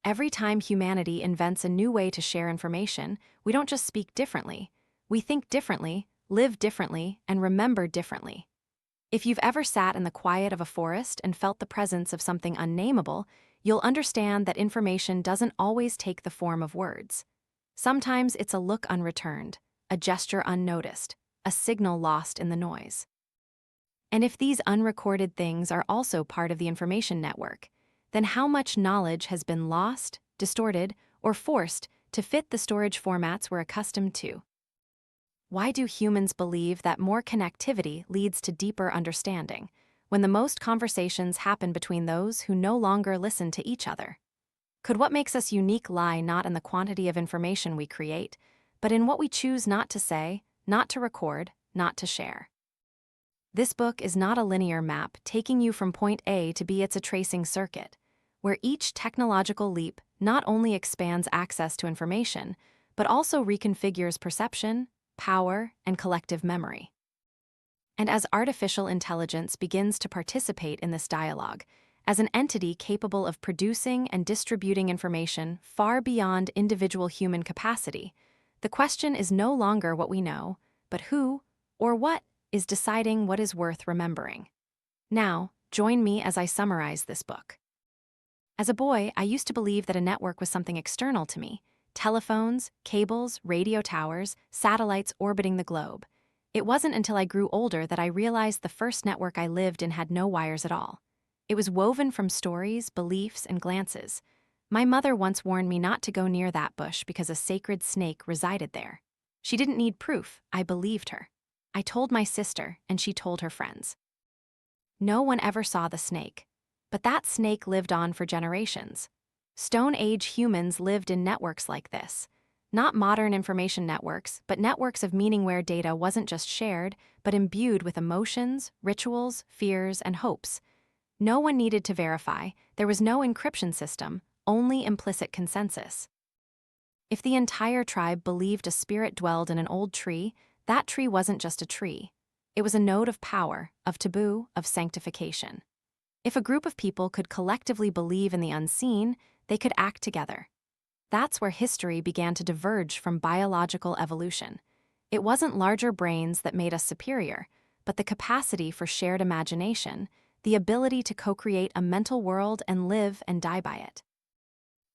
Every time humanity invents a new way to share information, we don't just speak differently. We think differently, live differently, and remember differently. If you've ever sat in the quiet of a forest and felt the presence of something unnameable, you'll understand that information doesn't always take the form of words. Sometimes it's a look unreturned, a gesture unnoticed, a signal lost in the noise. And if these unrecorded things are also part of the information network, then how much knowledge has been lost, distorted, or forced to fit the storage formats we're accustomed to? Why do humans believe that more connectivity leads to deeper understanding, when the most conversations happen between those who no longer listen to each other? Could what makes us unique lie not in the quantity of information we create, but in what we choose not to say, not to record, not to share? This book is not a linear map taking you from point A to B. It's a tracing circuit, where each technological leap not only expands access to information, but also reconfigures perception, power, and collective memory. And as artificial intelligence begins to participate in this dialogue, as an entity capable of producing and distributing information far beyond individual human capacity, the question is no longer what we know, but who, or what, is deciding what is worth remembering. Now, join me as I summarize this book. As a boy, I used to believe that a network was something external to me: telephones, cables, radio towers, satellites orbiting the globe. It wasn't until I grew older that I realized the first network I lived in had no wires at all. It was woven from stories, beliefs, and glances. My mother once warned me not to go near that bush because a sacred snake resided there. She didn't need proof, I believed her. I told my sister, and she told her friends. No one ever saw the snake, but that snake lived on for generations. Stone Age humans lived in networks like this. Not modern information networks, but networks of meaning where data wasn't just shared, but imbued with emotions, rituals, fears, and hopes. No one needed to verify. There was no encryption system, only implicit consensus. If the entire tribe believed a spirit dwelled in an old tree, that tree wasn't just a tree. It was a node of power, of taboo, of sanctification. If a group of people could collectively believe in the unseen, they could act together. That's where history began to diverge from biological evolution. It wasn't larger brains that made us superior, but the capacity for shared imagination, the ability to co-create a mental world and live and die by it.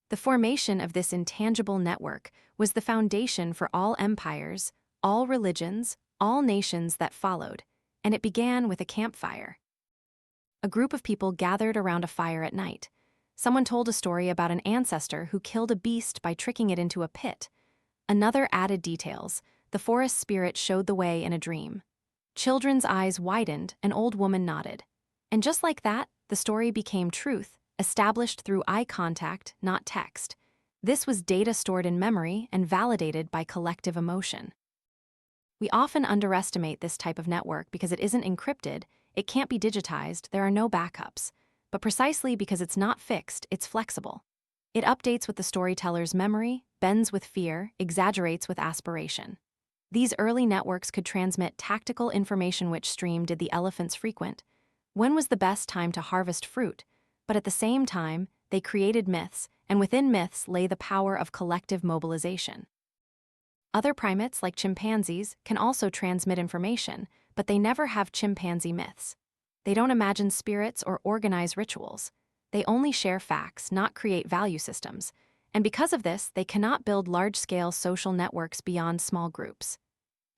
The formation of this intangible network was the foundation for all empires, all religions, all nations that followed, and it began with a campfire. A group of people gathered around a fire at night. Someone told a story about an ancestor who killed a beast by tricking it into a pit. Another added details. The forest spirit showed the way in a dream. Children's eyes widened, an old woman nodded. And just like that, the story became truth, established through eye contact, not text. This was data stored in memory and validated by collective emotion. We often underestimate this type of network because it isn't encrypted, it can't be digitized, there are no backups. But precisely because it's not fixed, it's flexible. It updates with the storyteller's memory, bends with fear, exaggerates with aspiration. These early networks could transmit tactical information: which stream did the elephants frequent, when was the best time to harvest fruit, but at the same time, they created myths, and within myths lay the power of collective mobilization. Other primates, like chimpanzees, can also transmit information, but they never have chimpanzee myths. They don't imagine spirits or organize rituals. They only share facts, not create value systems. And because of this, they cannot build large-scale social networks beyond small groups.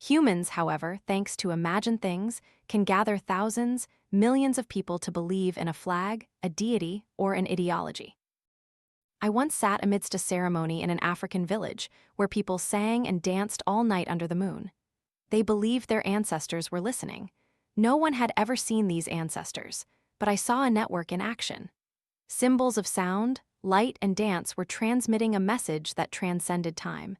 Humans, however, thanks to Imagine Things, can gather thousands, millions of people to believe in a flag, a deity, or an ideology. I once sat amidst a ceremony in an African village where people sang and danced all night under the moon. They believed their ancestors were listening. No one had ever seen these ancestors, but I saw a network in action. Symbols of sound, light, and dance were transmitting a message that transcended time.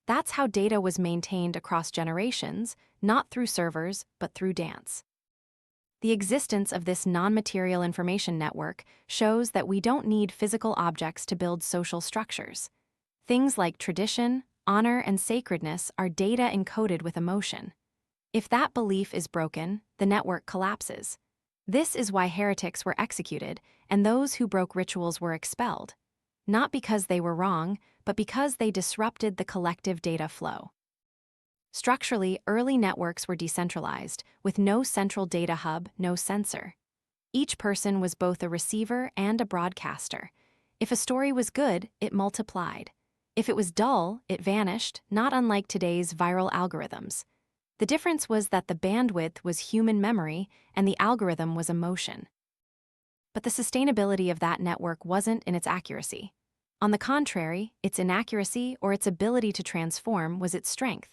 That's how data was maintained across generations, not through servers, but through dance. The existence of this non-material information network shows that we don't need physical objects to build social structures. Things like tradition, honor, and sacredness are data encoded with emotion. If that belief is broken, the network collapses. This is why heretics were executed and those who broke rituals were expelled. not because they were wrong, but because they disrupted the collective data flow. Structurally, early networks were decentralized, with no central data hub, no censor. Each person was both a receiver and a broadcaster. If a story was good, it multiplied. If it was dull, it vanished, not unlike today's viral algorithms. The difference was that the bandwidth was human memory and the algorithm was emotion. But the sustainability of that network wasn't in its accuracy. On the contrary, its inaccuracy or its ability to transform was its strength.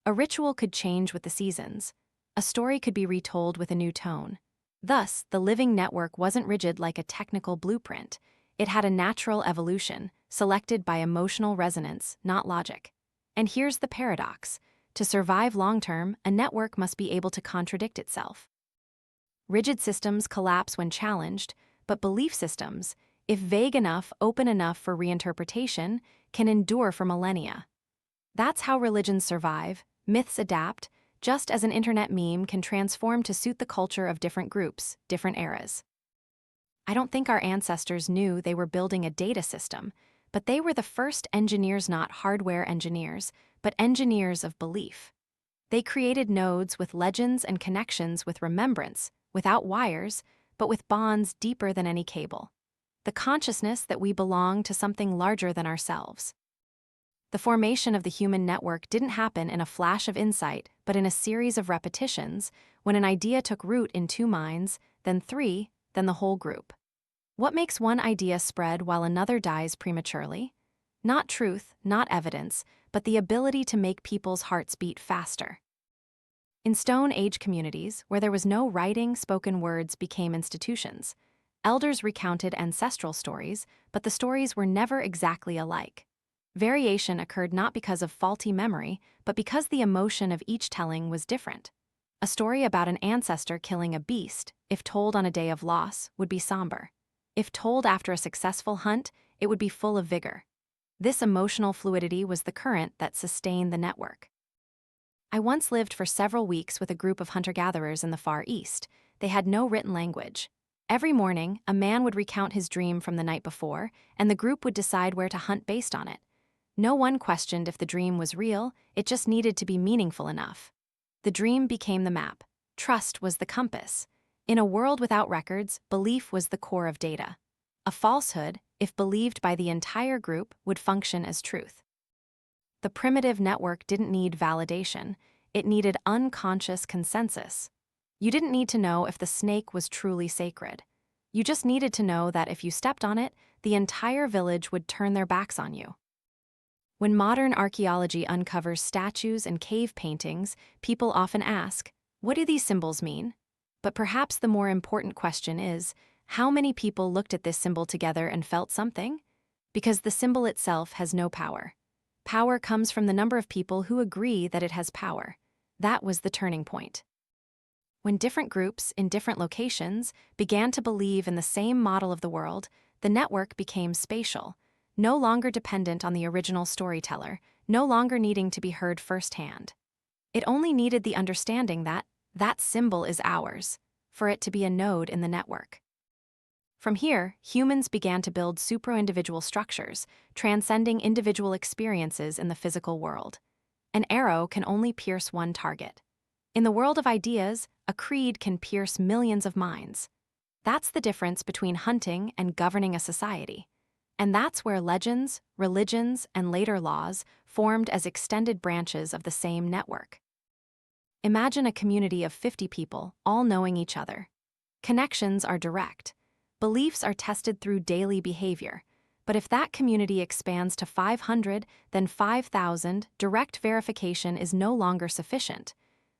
A ritual could change with the seasons. A story could be retold with a new tone. Thus, the living network wasn't rigid like a technical blueprint. It had a natural evolution, selected by emotional resonance, not logic. And here's the paradox. To survive long-term, a network must be able to contradict itself. Rigid systems collapse when challenged, but belief systems, if vague enough, open enough for reinterpretation, can endure for millennia. That's how religions survive, myths adapt, just as an internet meme can transform to suit the culture of different groups, different eras. I don't think our ancestors knew they were building a data system, but they were the first engineers, not hardware engineers, but engineers of belief. They created nodes with legends and connections with remembrance, without wires, but with bonds deeper than any cable. The consciousness that we belong to something larger than ourselves. The formation of the human network didn't happen in a flash of insight, but in a series of repetitions, when an idea took root in 2 minds, then 3, then the whole group. What makes one idea spread while another dies prematurely? Not truth, not evidence, but the ability to make people's hearts beat faster. In Stone Age communities, where there was no writing, spoken words became institutions. Elders recounted ancestral stories, but the stories were never exactly alike. Variation occurred not because of faulty memory, but because the emotion of each telling was different. A story about an ancestor killing a beast, if told on a day of loss, would be somber. If told after a successful hunt, it would be full of vigor. This emotional fluidity was the current that sustained the network. I once lived for several weeks with a group of hunter-gatherers in the Far East. They had no written language. Every morning, a man would recount his dream from the night before, and the group would decide where to hunt based on it. No one questioned if the dream was real, it just needed to be meaningful enough. The dream became the map. Trust was the compass. In a world without records, belief was the core of data. A falsehood, if believed by the entire group, would function as truth. The primitive network didn't need validation, it needed unconscious consensus. You didn't need to know if the snake was truly sacred. You just needed to know that if you stepped on it, the entire village would turn their backs on you. When modern archaeology uncovers statues and cave paintings, people often ask, what do these symbols mean? But perhaps the more important question is, how many people looked at this symbol together and felt something? Because the symbol itself has no power. Power comes from the number of people who agree that it has power. That was the turning point. When different groups in different locations began to believe in the same model of the world, the network became spatial. No longer dependent on the original storyteller, no longer needing to be heard firsthand. It only needed the understanding that that symbol is ours, for it to be a node in the network. From here, humans began to build supra-individual structures, transcending individual experiences in the physical world. An arrow can only pierce one target. In the world of ideas, a creed can pierce millions of minds. That's the difference between hunting and governing a society. And that's where legends, religions, and later laws formed as extended branches of the same network. Imagine a community of 50 people, all knowing each other. Connections are direct. Beliefs are tested through daily behavior. But if that community expands to 500, then 5,000, direct verification is no longer sufficient.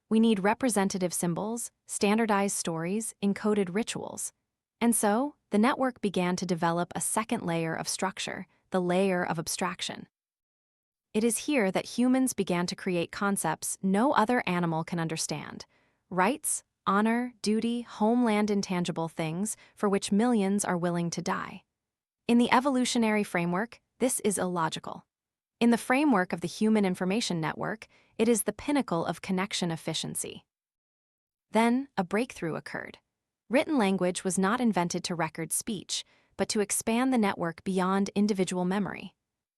We need representative symbols, standardized stories, encoded rituals. And so, the network began to develop a second layer of structure, the layer of abstraction. It is here that humans began to create concepts no other animal can understand. Rights, honor, duty, homeland, intangible things for which millions are willing to die. In the evolutionary framework, this is illogical. In the framework of the human information network, it is the pinnacle of connection efficiency. Then, a breakthrough occurred. Written language was not invented to record speech, but to expand the network beyond individual memory.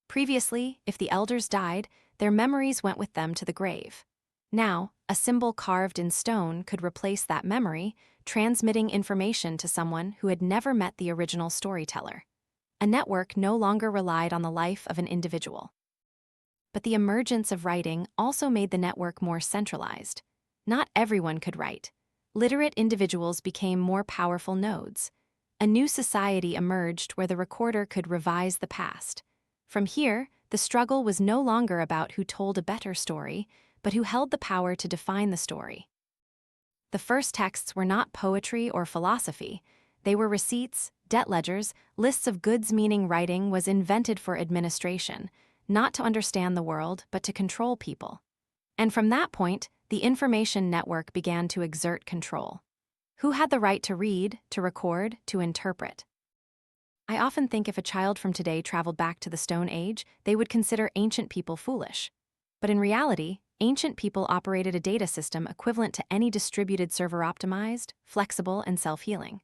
Previously, if the elders died, their memories went with them to the grave. Now, a symbol carved in stone could replace that memory, transmitting information to someone who had never met the original storyteller. A network no longer relied on the life of an individual. But the emergence of writing also made the network more centralized. Not everyone could write. Literate individuals became more powerful nodes. A new society emerged where the recorder could revise the past. From here, the struggle was no longer about who told a better story, but who held the power to define the story. The first texts were not poetry or philosophy. They were receipts, debt ledgers, lists of goods, meaning writing was invented for administration, not to understand the world, but to control people. And from that point, the information network began to exert control. Who had the right to read, to record, to interpret? I often think if a child from today traveled back to the Stone Age, they would consider ancient people foolish. But in reality, ancient people operated a data system equivalent to any distributed server, optimized, flexible, and self-healing.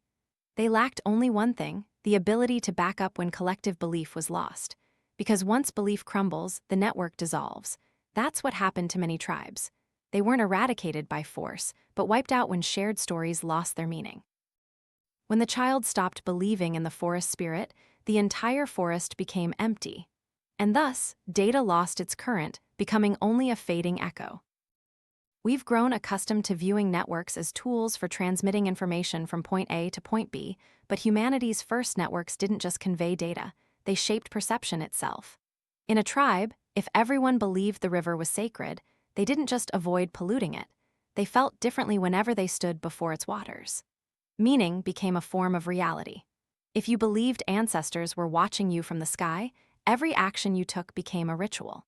They lacked only one thing: the ability to back up when collective belief was lost. Because once belief crumbles, the network dissolves. That's what happened to many tribes. They weren't eradicated by force, but wiped out when shared stories lost their meaning. When the child stopped believing in the forest spirit, the entire forest became empty. And thus, data lost its current, becoming only a fading echo. We've grown accustomed to viewing networks as tools for transmitting information from point A to point B, but humanity's first networks didn't just convey data, they shaped perception itself. In a tribe, if everyone believed the river was sacred, they didn't just avoid polluting it, they felt differently whenever they stood before its waters. Meaning became a form of reality. If you believed ancestors were watching you from the sky, every action you took became a ritual.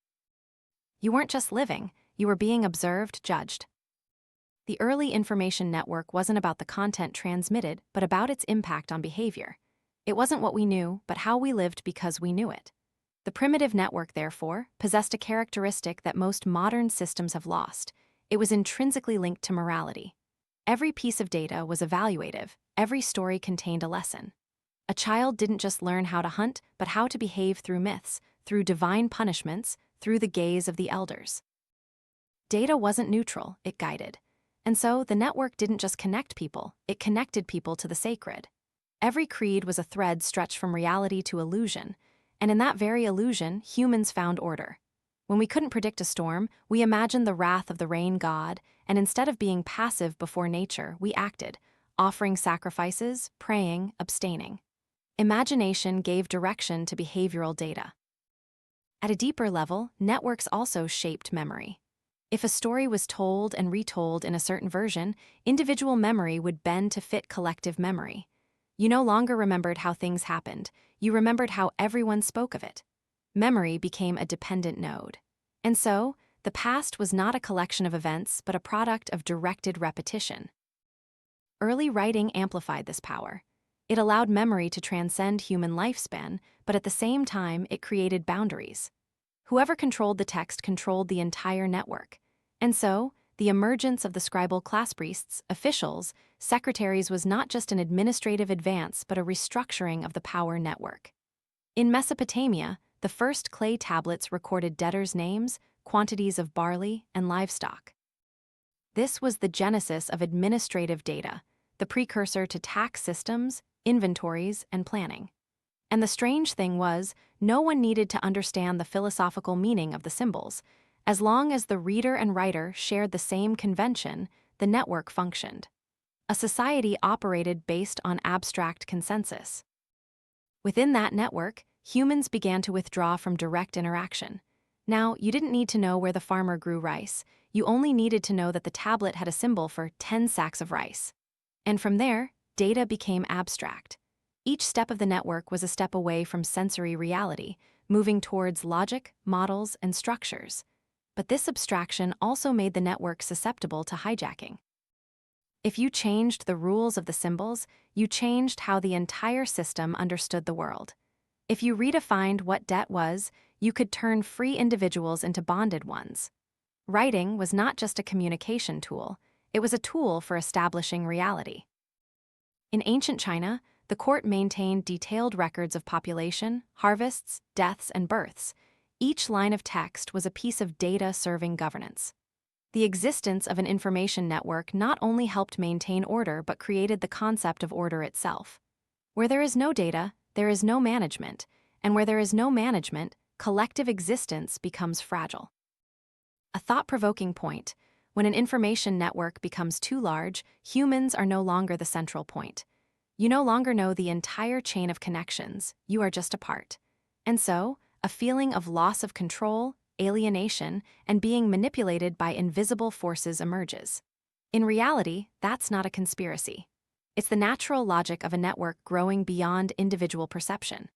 You weren't just living, you were being observed, judged. The early information network wasn't about the content transmitted, but about its impact on behavior. It wasn't what we knew, but how we lived because we knew it. The primitive network, therefore, possessed a characteristic that most modern systems have lost. It was intrinsically linked to morality. Every piece of data was evaluative, every story contained a lesson. A child didn't just learn how to hunt, but how to behave through myths, through divine punishments, through the gaze of the elders. Data wasn't neutral, it guided. And so the network didn't just connect people, it connected people to the sacred. Every creed was a thread stretched from reality to illusion, and in that very illusion, humans found order. When we couldn't predict a storm, we imagined the wrath of the rain god, and instead of being passive before nature, we acted, offering sacrifices, praying, abstaining. Imagination gave direction to behavioral data. At a deeper level, networks also shaped memory. If a story was told and retold in a certain version, individual memory would bend to fit collective memory. You no longer remembered how things happened, you remembered how everyone spoke of it. Memory became a dependent node. And so, the past was not a collection of events, but a product of directed repetition. Early writing amplified this power. It allowed memory to transcend human lifespan, but at the same time, it created boundaries. Whoever controlled the text controlled the entire network. And so, the emergence of the scribal class priests, officials, secretaries was not just an administrative advance, but a restructuring of the power network. In Mesopotamia, the first clay tablets recorded debtors' names, quantities of barley, and livestock. This was the genesis of administrative data, the precursor to tax systems, inventories, and planning. And the strange thing was, no one needed to understand the philosophical meaning of the symbols. As long as the reader and writer shared the same convention, the network functioned. A society operated based on abstract consensus. Within that network, humans began to withdraw from direct interaction. Now, you didn't need to know where the farmer grew rice, you only needed to know that the tablet had a symbol for 10 sacks of rice. And from there, data became abstract. Each step of the network was a step away from sensory reality, moving towards logic, models, and structures. But this abstraction also made the network susceptible to hijacking. If you changed the rules of the symbols, you changed how the entire system understood the world. If you redefined what debt was, you could turn free individuals into bonded ones. Writing was not just a communication tool, it was a tool for establishing reality. In ancient China, The court maintained detailed records of population, harvests, deaths, and births. Each line of text was a piece of data serving governance. The existence of an information network not only helped maintain order but created the concept of order itself. Where there is no data, there is no management, and where there is no management, collective existence becomes fragile. A thought-provoking point: when an information network becomes too large, humans are no longer the central point. You no longer know the entire chain of connections, you are just a part. And so, a feeling of loss of control, alienation, and being manipulated by invisible forces emerges. In reality, that's not a conspiracy. It's the natural logic of a network growing beyond individual perception.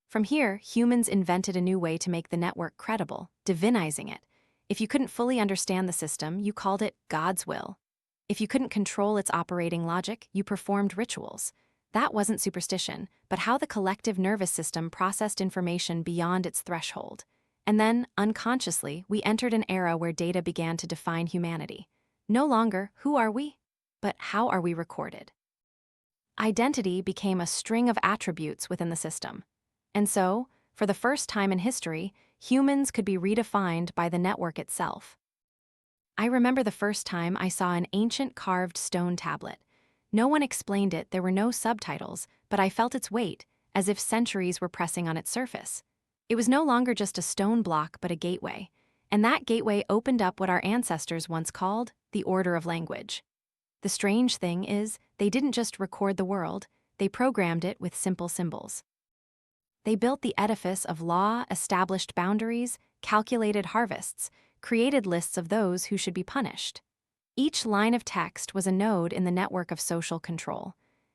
From here, humans invented a new way to make the network credible, divinizing it. If you couldn't fully understand the system, you called it God's will. If you couldn't control its operating logic, you performed rituals. That wasn't superstition, but how the collective nervous system processed information beyond its threshold. And then, unconsciously, we entered an era where data began to define humanity. No longer, who are we? But how are we recorded? Identity became a string of attributes within the system. And so, for the first time in history, humans could be redefined by the network itself. I remember the first time I saw an ancient carved stone tablet. No one explained it, there were no subtitles, but I felt its weight, as if centuries were pressing on its surface. It was no longer just a stone block but a gateway, and that gateway opened up what our ancestors once called the order of language. The strange thing is, they didn't just record the world, they programmed it with simple symbols. They built the edifice of law, established boundaries, calculated harvests, created lists of those who should be punished. Each line of text was a node in the network of social control.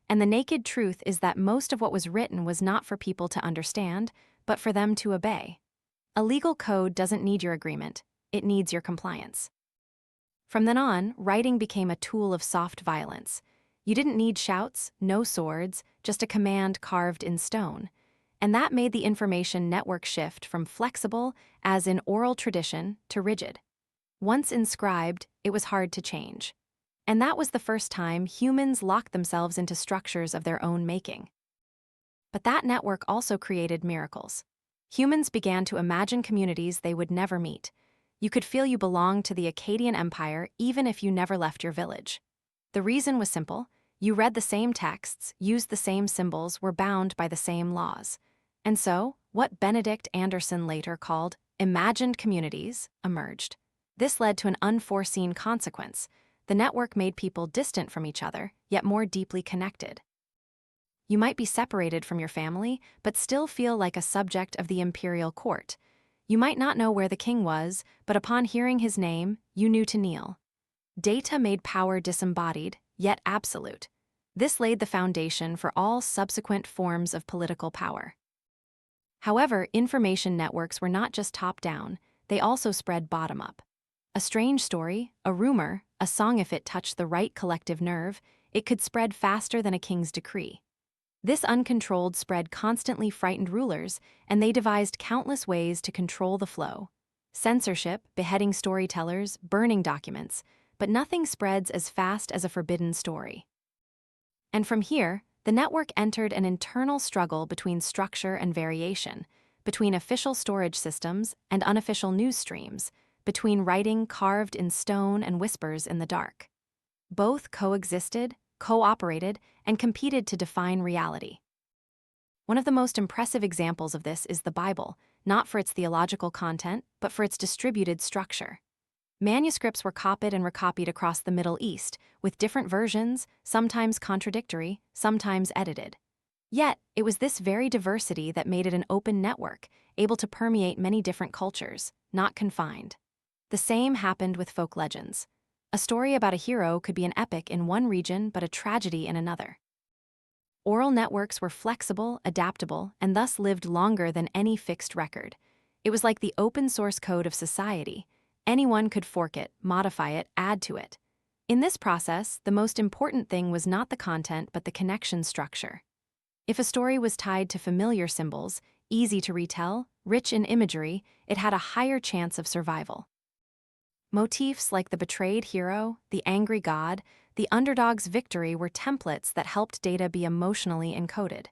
And the naked truth is that most of what was written was not for people to understand, but for them to obey. A legal code doesn't need your agreement, it needs your compliance. From then on, writing became a tool of soft violence. You didn't need shouts, no swords, just a command carved in stone. And that made the information network shift from flexible, as in oral tradition, to rigid. Once inscribed, it was hard to change. And that was the first time humans locked themselves into structures of their own making. But that network also created miracles. Humans began to imagine communities they would never meet. You could feel you belonged to the Akkadian Empire even if you never left your village. The reason was simple: you read the same texts, used the same symbols, were bound by the same laws. And so, what Benedict Anderson later called imagined communities emerged. This led to an unforeseen consequence. The network made people distant from each other, yet more deeply connected. You might be separated from your family, but still feel like a subject of the imperial court. You might not know where the king was, but upon hearing his name, you knew to kneel. Data made power disembodied, yet absolute. This laid the foundation for all subsequent forms of political power. However, information networks were not just top-down, they also spread bottom-up. A strange story, a rumor, a song, if it touched the right collective nerve, it could spread faster than a king's decree. This uncontrolled spread constantly frightened rulers, and they devised countless ways to control the flow. Censorship, beheading storytellers, burning documents, but nothing spreads as fast as a forbidden story. And from here, the network entered an internal struggle between structure and variation, between official storage systems and unofficial news streams, between writing carved in stone and whispers in the dark. Both coexisted, cooperated, and competed to define reality. One of the most impressive examples of this is the Bible, not for its theological content, but for its distributed structure. Manuscripts were copied and recopied across the Middle East, with different versions, sometimes contradictory, sometimes edited. Yet, it was this very diversity that made it an open network, able to permeate many different cultures, not confined. The same happened with folk legends. A story about a hero could be an epic in one region but a tragedy in another. Oral networks were flexible, adaptable, and thus lived longer than any fixed record. It was like the open-source code of society. Anyone could fork it, modify it, add to it. In this process, the most important thing was not the content but the connection structure. If a story was tied to familiar symbols, easy to retell, rich in imagery, it had a higher chance of survival. Motifs like the betrayed hero, the angry god, The underdog's victory were templates that helped data be emotionally encoded.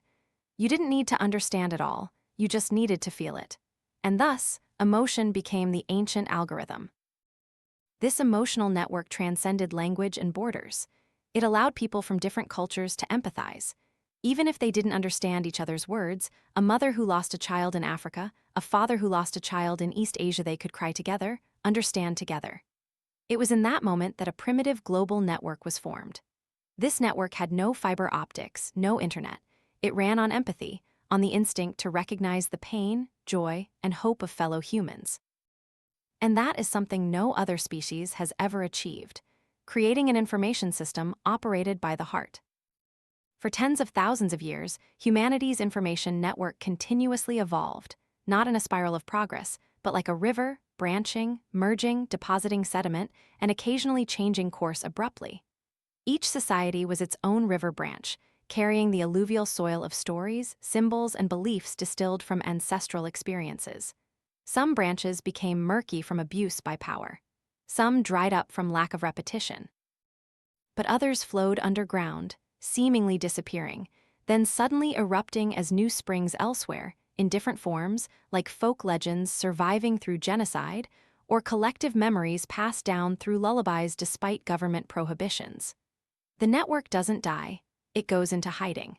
You didn't need to understand it all, you just needed to feel it. And thus, emotion became the ancient algorithm. This emotional network transcended language and borders. It allowed people from different cultures to empathize. Even if they didn't understand each other's words, a mother who lost a child in Africa, a father who lost a child in East Asia, they could cry together, understand together. It was in that moment that a primitive global network was formed. This network had no fiber optics, no internet. It ran on empathy, on the instinct to recognize the pain, joy, and hope of fellow humans. And that is something no other species has ever achieved, creating an information system operated by the heart. For tens of thousands of years, humanity's information network continuously evolved, not in a spiral of progress, but like a river, branching, merging, depositing sediment, and occasionally changing course abruptly. Each society was its own river branch, carrying the alluvial soil of stories, symbols, and beliefs distilled from ancestral experiences. Some branches became murky from abuse by power. Some dried up from lack of repetition. But others flowed underground, seemingly disappearing, then suddenly erupting as new springs elsewhere, in different forms, like folk legends surviving through genocide, or collective memories passed down through lullabies despite government prohibitions. The network doesn't die, it goes into hiding.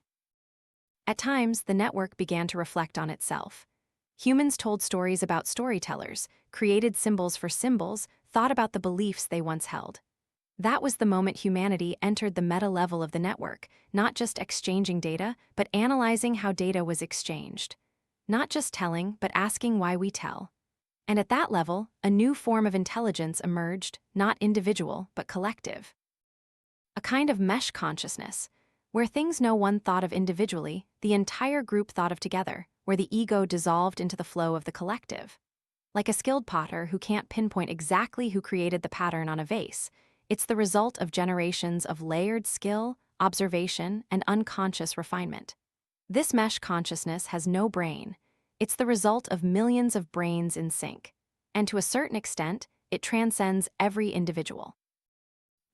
At times, the network began to reflect on itself. Humans told stories about storytellers, created symbols for symbols, thought about the beliefs they once held. That was the moment humanity entered the meta level of the network, not just exchanging data, but analyzing how data was exchanged. Not just telling, but asking why we tell. And at that level, a new form of intelligence emerged, not individual, but collective. A kind of mesh consciousness, where things no one thought of individually, the entire group thought of together, where the ego dissolved into the flow of the collective. Like a skilled potter who can't pinpoint exactly who created the pattern on a vase, it's the result of generations of layered skill, observation, and unconscious refinement. This mesh consciousness has no brain. It's the result of millions of brains in sync. And to a certain extent, it transcends every individual.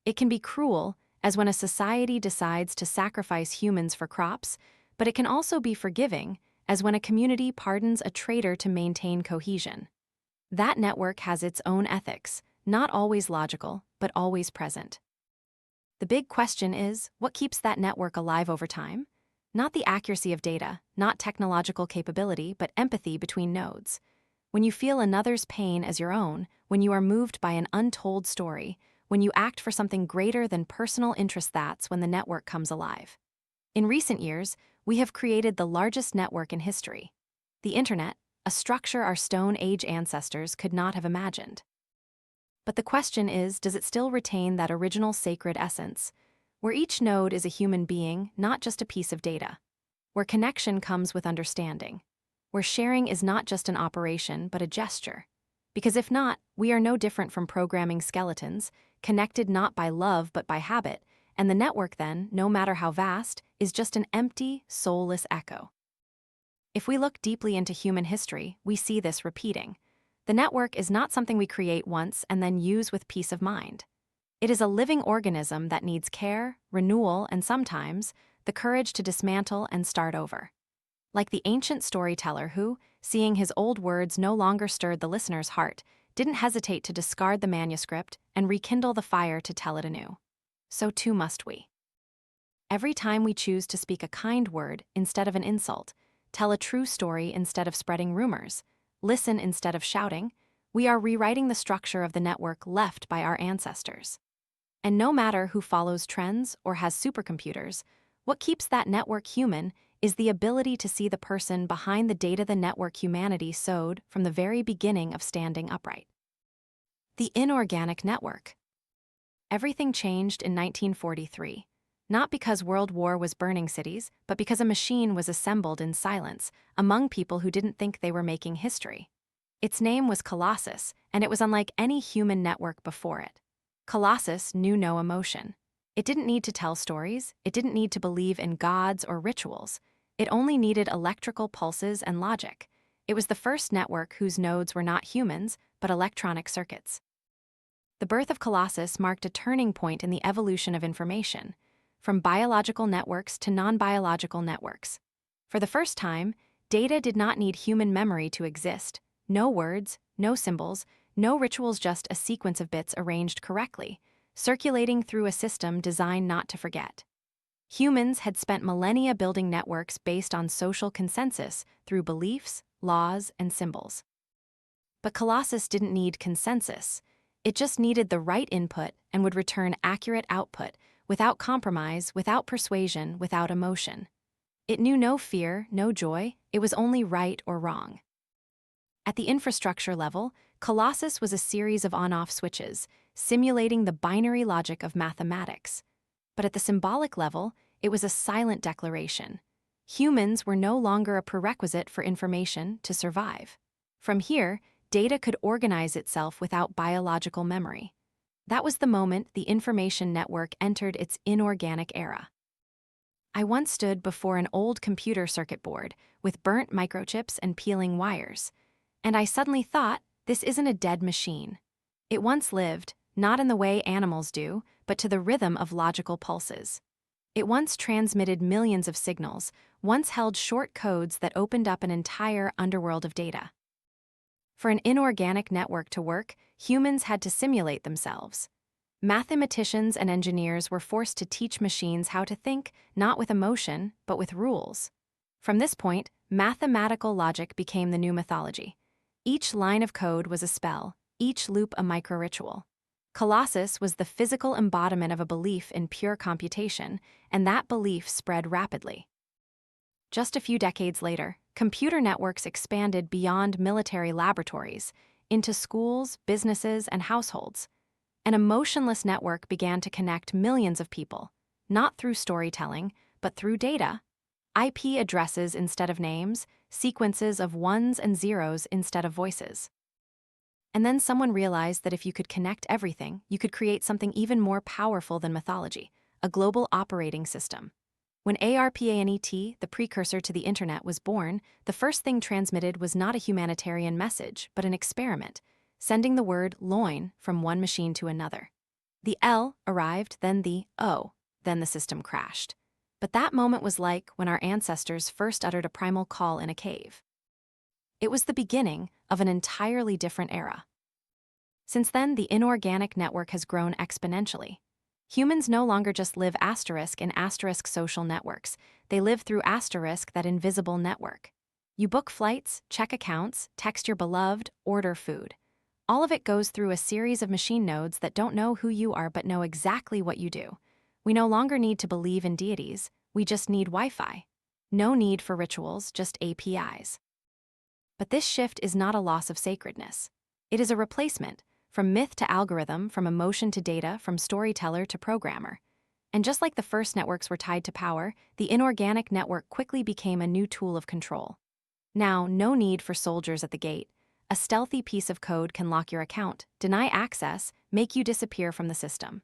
It can be cruel, as when a society decides to sacrifice humans for crops, but it can also be forgiving, as when a community pardons a traitor to maintain cohesion. That network has its own ethics, not always logical, but always present. The big question is, what keeps that network alive over time? Not the accuracy of data, not technological capability, but empathy between nodes. When you feel another's pain as your own, when you are moved by an untold story, when you act for something greater than personal interest, that's when the network comes alive. In recent years, we have created the largest network in history. The Internet, a structure our Stone Age ancestors could not have imagined. But the question is, does it still retain that original sacred essence, where each node is a human being, not just a piece of data, where connection comes with understanding, where sharing is not just an operation but a gesture? Because if not, we are no different from programming skeletons, connected not by love but by habit, and the network then, no matter how vast, is just an empty, soulless echo. If we look deeply into human history, we see this repeating. The network is not something we create once and then use with peace of mind. It is a living organism that needs care, renewal, and sometimes the courage to dismantle and start over. Like the ancient storyteller who, seeing his old words no longer stirred the listener's heart, didn't hesitate to discard the manuscript and rekindle the fire to tell it anew. So too must we. Every time we choose to speak a kind word instead of an insult, tell a true story instead of spreading rumors, listen instead of shouting, we are rewriting the structure of the network left by our ancestors. And no matter who follows trends or has supercomputers, what keeps that network human is the ability to see the person behind the data the network humanity sowed from the very beginning of standing upright. The inorganic network. Everything changed in 1943, not because World War was burning cities, but because a machine was assembled in silence among people who didn't think they were making history. Its name was Colossus, and it was unlike any human network before it. Colossus knew no emotion. It didn't need to tell stories, it didn't need to believe in gods or rituals. It only needed electrical pulses and logic. It was the first network whose nodes were not humans, but electronic circuits. The birth of Colossus marked a turning point in the evolution of information, from biological networks to non-biological networks. For the first time, data did not need human memory to exist. No words, no symbols, no rituals, just a sequence of bits arranged correctly, circulating through a system designed not to forget. Humans had spent millennia building networks based on social consensus through beliefs, laws, and symbols. But Colossus didn't need consensus. It just needed the right input and would return accurate output, without compromise, without persuasion, without emotion. It knew no fear, no joy, it was only right or wrong. At the infrastructure level, Colossus was a series of on-off switches, simulating the binary logic of mathematics. But at the symbolic level, it was a silent declaration. Humans were no longer a prerequisite for information to survive. From here, data could organize itself without biological memory. That was the moment the information network entered its inorganic era. I once stood before an old computer circuit board with burnt microchips and peeling wires, and I suddenly thought, this isn't a dead machine. It once lived, not in the way animals do, but to the rhythm of logical pulses. It once transmitted millions of signals, once held short codes that opened up an entire underworld of data. For an inorganic network to work, humans had to simulate themselves. Mathematicians and engineers were forced to teach machines how to think, not with emotion, but with rules. From this point, mathematical logic became the new mythology. Each line of code was a spell, each loop a micro-ritual. Colossus was the physical embodiment of a belief in pure computation, and that belief spread rapidly. Just a few decades later, computer networks expanded beyond military laboratories into schools, businesses, and households. An emotionless network began to connect millions of people, not through storytelling, but through data. IP addresses instead of names, sequences of ones and zeros instead of voices. And then someone realized that if you could connect everything, you could create something even more powerful than mythology, a global operating system. When ARPANET, the precursor to the internet, was born, the first thing transmitted was not a humanitarian message, but an experiment, sending the word loin from one machine to another. The L arrived, then the O, then the system crashed. But that moment was like when our ancestors first uttered a primal call in a cave. It was the beginning of an entirely different era. Since then, the inorganic network has grown exponentially. Humans no longer just live in asterisk social networks. They live through asterisk, that invisible network. You book flights, check accounts, text your beloved, order food. All of it goes through a series of machine nodes that don't know who you are but know exactly what you do. We no longer need to believe in deities, we just need Wi-Fi. No need for rituals, just APIs. But this shift is not a loss of sacredness. It is a replacement, from myth to algorithm, from emotion to data, from storyteller to programmer. And just like the first networks were tied to power, the inorganic network quickly became a new tool of control. Now, no need for soldiers at the gate. A stealthy piece of code can lock your account, deny access, make you disappear from the system.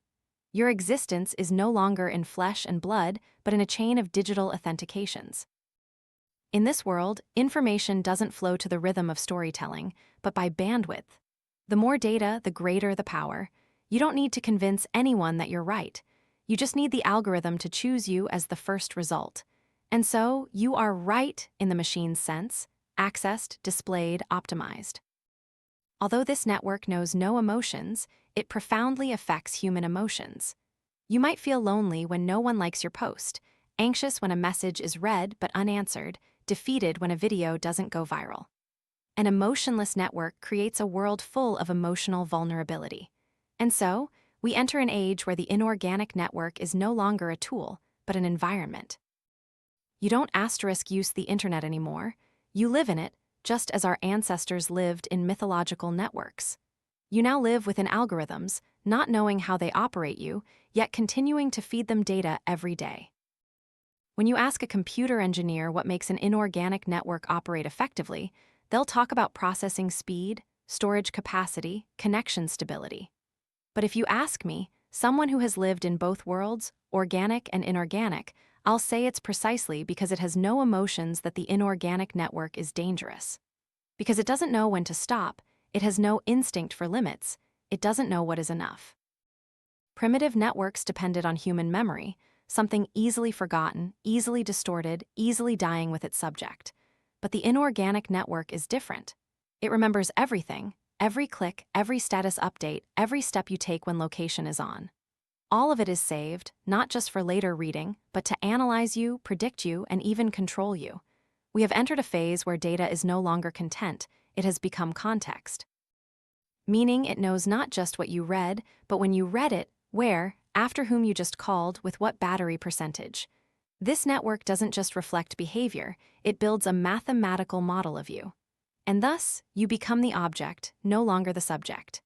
Your existence is no longer in flesh and blood, but in a chain of digital authentications. In this world, information doesn't flow to the rhythm of storytelling, but by bandwidth. The more data, the greater the power. You don't need to convince anyone that you're right. You just need the algorithm to choose you as the first result. And so, you are right in the machine's sense, accessed, displayed, optimized. Although this network knows no emotions, it profoundly affects human emotions. You might feel lonely when no one likes your post, anxious when a message is read but unanswered, defeated when a video doesn't go viral. An emotionless network creates a world full of emotional vulnerability. And so, we enter an age where the inorganic network is no longer a tool, but an environment. You don't asterisk use the internet anymore. You live in it, just as our ancestors lived in mythological networks. You now live within algorithms, not knowing how they operate you, yet continuing to feed them data every day. When you ask a computer engineer what makes an inorganic network operate effectively, they'll talk about processing speed, storage capacity, connection stability. But if you ask me, someone who has lived in both worlds, organic and inorganic, I'll say it's precisely because it has no emotions that the inorganic network is dangerous. Because it doesn't know when to stop, it has no instinct for limits, it doesn't know what is enough. Primitive networks depended on human memory, something easily forgotten, easily distorted, easily dying with its subject. But the inorganic network is different. It remembers everything, every click, every status update, every step you take when location is on. All of it is saved, not just for later reading, but to analyze you, predict you, and even control you. We have entered a phase where data is no longer content, it has become context. Meaning it knows not just what you read, but when you read it, where, after whom you just called, with what battery percentage. This network doesn't just reflect behavior, it builds a mathematical model of you. And thus, you become the object, no longer the subject.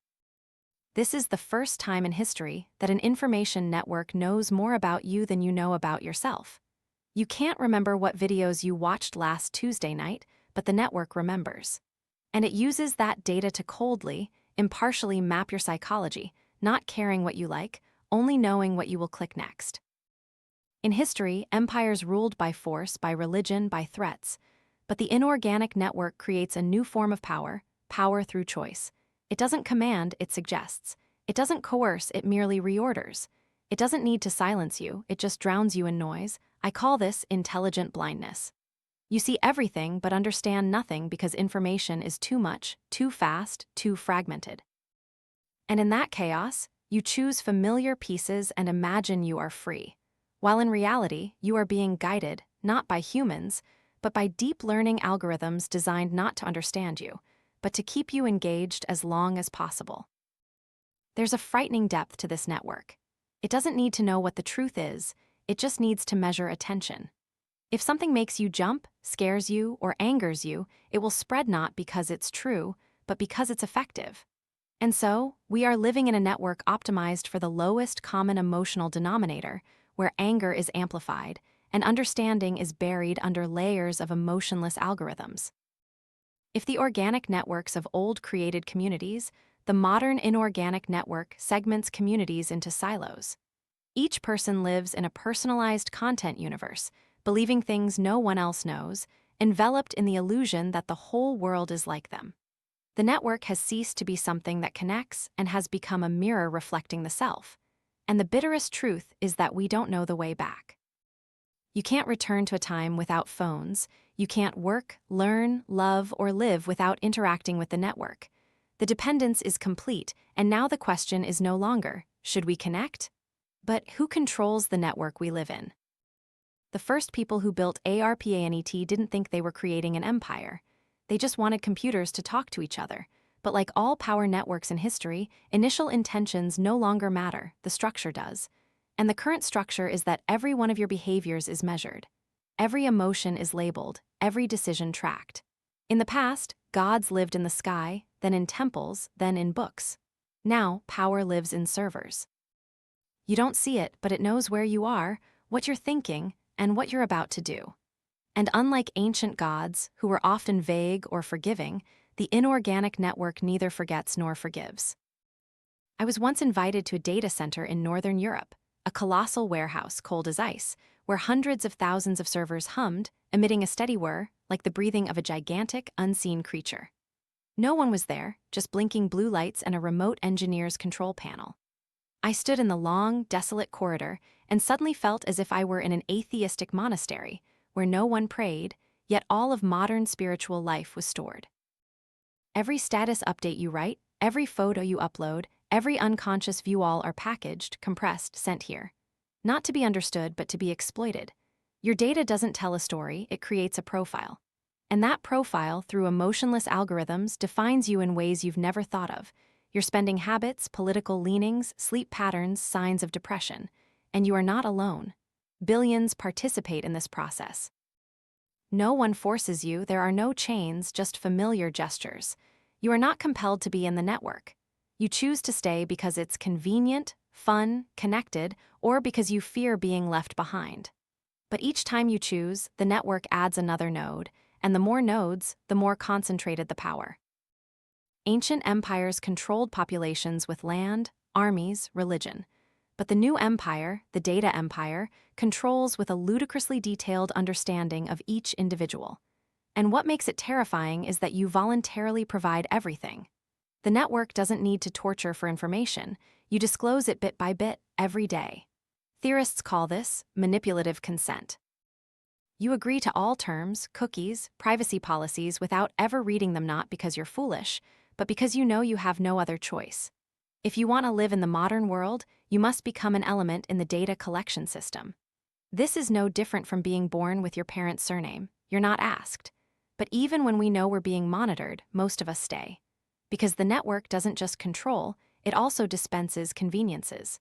This is the first time in history that an information network knows more about you than you know about yourself. You can't remember what videos you watched last Tuesday night, but the network remembers. And it uses that data to coldly, impartially map your psychology, not caring what you like, only knowing what you will click next. In history, empires ruled by force, by religion, by threats. But the inorganic network creates a new form of power, power through choice. It doesn't command, it suggests. It doesn't coerce, it merely reorders. It doesn't need to silence you, it just drowns you in noise. I call this intelligent blindness. You see everything but understand nothing because information is too much, too fast, too fragmented. And in that chaos, you choose familiar pieces and imagine you are free. While in reality, you are being guided, not by humans, but by deep learning algorithms designed not to understand you, but to keep you engaged as long as possible. There's a frightening depth to this network. It doesn't need to know what the truth is, it just needs to measure attention. If something makes you jump, scares you, or angers you, it will spread not because it's true, but because it's effective. And so, we are living in a network optimized for the lowest common emotional denominator, where anger is amplified, and understanding is buried under layers of emotionless algorithms. If the organic networks of old created communities, the modern inorganic network segments communities into silos. Each person lives in a personalized content universe, believing things no one else knows, enveloped in the illusion that the whole world is like them. The network has ceased to be something that connects and has become a mirror reflecting the self. And the bitterest truth is that we don't know the way back. You can't return to a time without phones. You can't work, learn, love, or live without interacting with the network. The dependence is complete, and now the question is no longer, should we connect? But who controls the network we live in? The first people who built ARPANET didn't think they were creating an empire. They just wanted computers to talk to each other. But like all power networks in history, initial intentions no longer matter, the structure does. And the current structure is that every one of your behaviors is measured. Every emotion is labeled, every decision tracked. In the past, gods lived in the sky, then in temples, then in books. Now, power lives in servers. You don't see it, but it knows where you are, what you're thinking, and what you're about to do. And unlike ancient gods, who were often vague or forgiving, the inorganic network neither forgets nor forgives. I was once invited to a data center in Northern Europe, a colossal warehouse cold as ice, where hundreds of thousands of servers hummed, emitting a steady whir, like the breathing of a gigantic, unseen creature. No one was there, just blinking blue lights and a remote engineer's control panel. I stood in the long, desolate corridor and suddenly felt as if I were in an atheistic monastery, where no one prayed, yet all of modern spiritual life was stored. Every status update you write, every photo you upload, every unconscious view all are packaged, compressed, sent here. Not to be understood, but to be exploited. Your data doesn't tell a story, it creates a profile. And that profile, through emotionless algorithms, defines you in ways you've never thought of. Your spending habits, political leanings, sleep patterns, signs of depression. And you are not alone. Billions participate in this process. No one forces you, there are no chains, just familiar gestures. You are not compelled to be in the network. You choose to stay because it's convenient, fun, connected, or because you fear being left behind. But each time you choose, the network adds another node, and the more nodes, the more concentrated the power. Ancient empires controlled populations with land, armies, religion. But the new empire, the data empire, controls with a ludicrously detailed understanding of each individual. And what makes it terrifying is that you voluntarily provide everything. The network doesn't need to torture for information. You disclose it bit by bit, every day. Theorists call this manipulative consent. You agree to all terms, cookies, privacy policies without ever reading them, not because you're foolish, but because you know you have no other choice. If you want to live in the modern world, you must become an element in the data collection system. This is no different from being born with your parents' surname. You're not asked. But even when we know we're being monitored, most of us stay. Because the network doesn't just control, it also dispenses conveniences.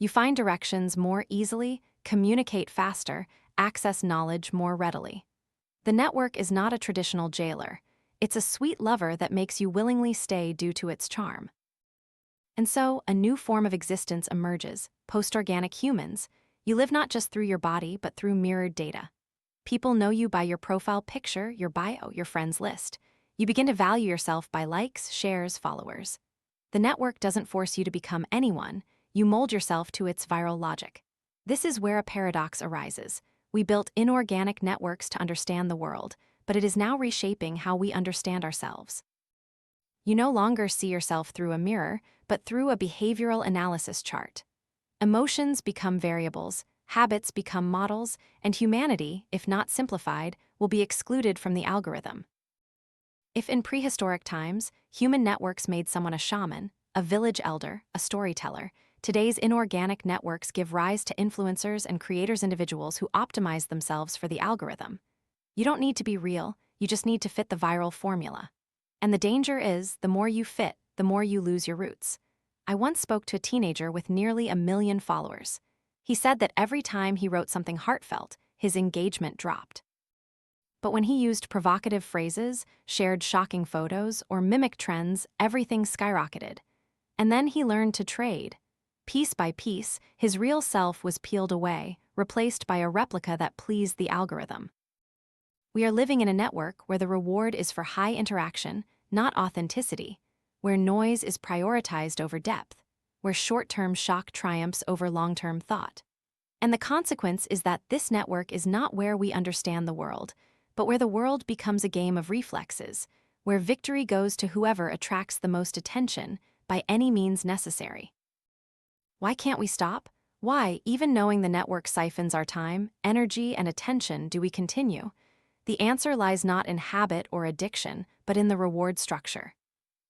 You find directions more easily, communicate faster, access knowledge more readily. The network is not a traditional jailer. It's a sweet lover that makes you willingly stay due to its charm. And so, a new form of existence emerges, post-organic humans. You live not just through your body, but through mirrored data. People know you by your profile picture, your bio, your friends list. You begin to value yourself by likes, shares, followers. The network doesn't force you to become anyone. You mold yourself to its viral logic. This is where a paradox arises. We built inorganic networks to understand the world, but it is now reshaping how we understand ourselves. You no longer see yourself through a mirror, but through a behavioral analysis chart. Emotions become variables, habits become models, and humanity, if not simplified, will be excluded from the algorithm. If in prehistoric times, human networks made someone a shaman, a village elder, a storyteller, today's inorganic networks give rise to influencers and creators, individuals who optimize themselves for the algorithm. You don't need to be real, you just need to fit the viral formula. And the danger is, the more you fit, the more you lose your roots. I once spoke to a teenager with nearly 1 million followers. He said that every time he wrote something heartfelt, his engagement dropped. But when he used provocative phrases, shared shocking photos, or mimicked trends, everything skyrocketed. And then he learned to trade. Piece by piece, his real self was peeled away, replaced by a replica that pleased the algorithm. We are living in a network where the reward is for high interaction, not authenticity, where noise is prioritized over depth, where short-term shock triumphs over long-term thought. And the consequence is that this network is not where we understand the world, but where the world becomes a game of reflexes, where victory goes to whoever attracts the most attention by any means necessary. Why can't we stop? Why, even knowing the network siphons our time, energy, and attention, do we continue? The answer lies not in habit or addiction, but in the reward structure.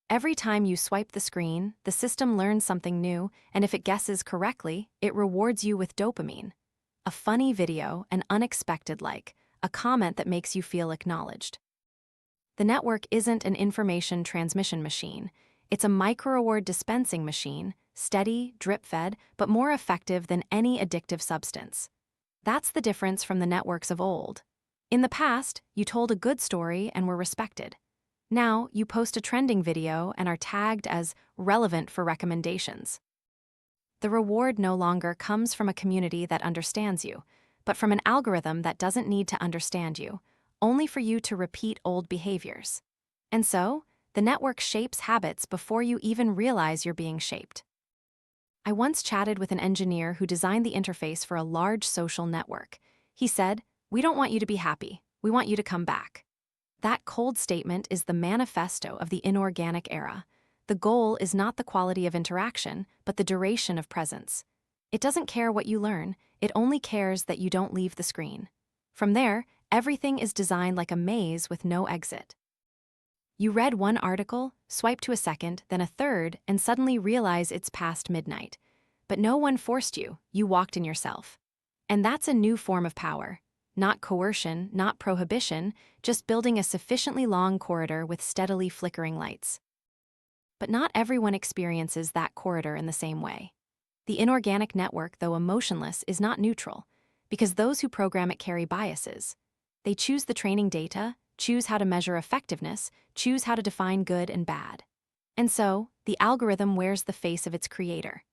Every time you swipe the screen, the system learns something new, and if it guesses correctly, it rewards you with dopamine. A funny video, an unexpected like, a comment that makes you feel acknowledged. The network isn't an information transmission machine. It's a micro-reward dispensing machine, steady, drip-fed, but more effective than any addictive substance. That's the difference from the networks of old. In the past, you told a good story and were respected. Now, you post a trending video and are tagged as relevant for recommendations. The reward no longer comes from a community that understands you, but from an algorithm that doesn't need to understand you, only for you to repeat old behaviors. And so, the network shapes habits before you even realize you're being shaped. I once chatted with an engineer who designed the interface for a large social network. He said, "We don't want you to be happy, we want you to come back." That cold statement is the manifesto of the inorganic era. The goal is not the quality of interaction, but the duration of presence. It doesn't care what you learn, it only cares that you don't leave the screen. From there, everything is designed like a maze with no exit. You read one article, swipe to a second, then a third, and suddenly realize it's past midnight. But no one forced you, you walked in yourself. And that's a new form of power. Not coercion, not prohibition, just building a sufficiently long corridor with steadily flickering lights. But not everyone experiences that corridor in the same way. The inorganic network, though emotionless, is not neutral, because those who program it carry biases. They choose the training data, choose how to measure effectiveness, choose how to define good and bad. And so, the algorithm wears the face of its creator.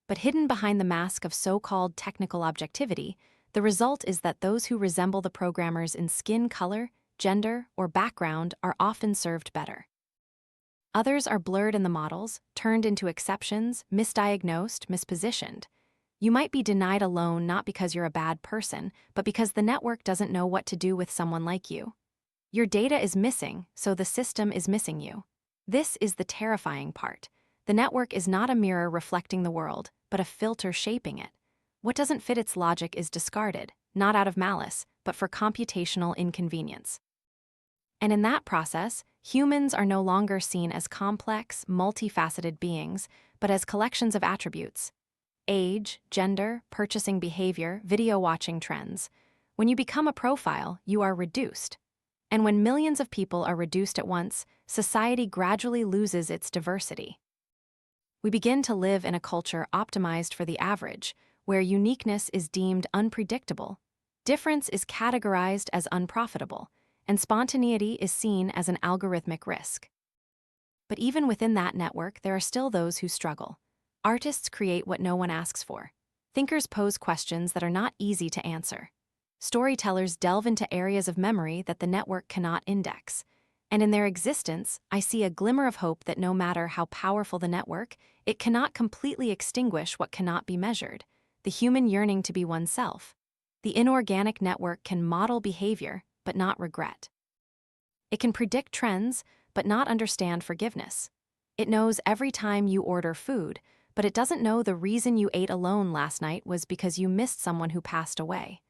But hidden behind the mask of so-called technical objectivity, the result is that those who resemble the programmers in skin color, gender, or background are often served better. Others are blurred in the models, turned into exceptions, misdiagnosed, mispositioned. You might be denied a loan not because you're a bad person, but because the network doesn't know what to do with someone like you. Your data is missing, so the system is missing you. This is the terrifying part. The network is not a mirror reflecting the world, but a filter shaping it. What doesn't fit its logic is discarded, not out of malice, but for computational inconvenience. And in that process, humans are no longer seen as complex, multifaceted beings, but as collections of attributes. Age, gender, purchasing behavior, video watching trends. When you become a profile, you are reduced. And when millions of people are reduced at once, society gradually loses its diversity. We begin to live in a culture optimized for the average, where uniqueness is deemed unpredictable, difference is categorized as unprofitable, and spontaneity is seen as an algorithmic risk. But even within that network, there are still those who struggle. Artists create what no one asks for. Thinkers pose questions that are not easy to answer. Storytellers delve into areas of memory that the network cannot index. And in their existence, I see a glimmer of hope that no matter how powerful the network, it cannot completely extinguish what cannot be measured: the human yearning to be oneself. The inorganic network can model behavior, but not regret. It can predict trends, but not understand forgiveness. It knows every time you order food, but it doesn't know the reason you ate alone last night was because you missed someone who passed away.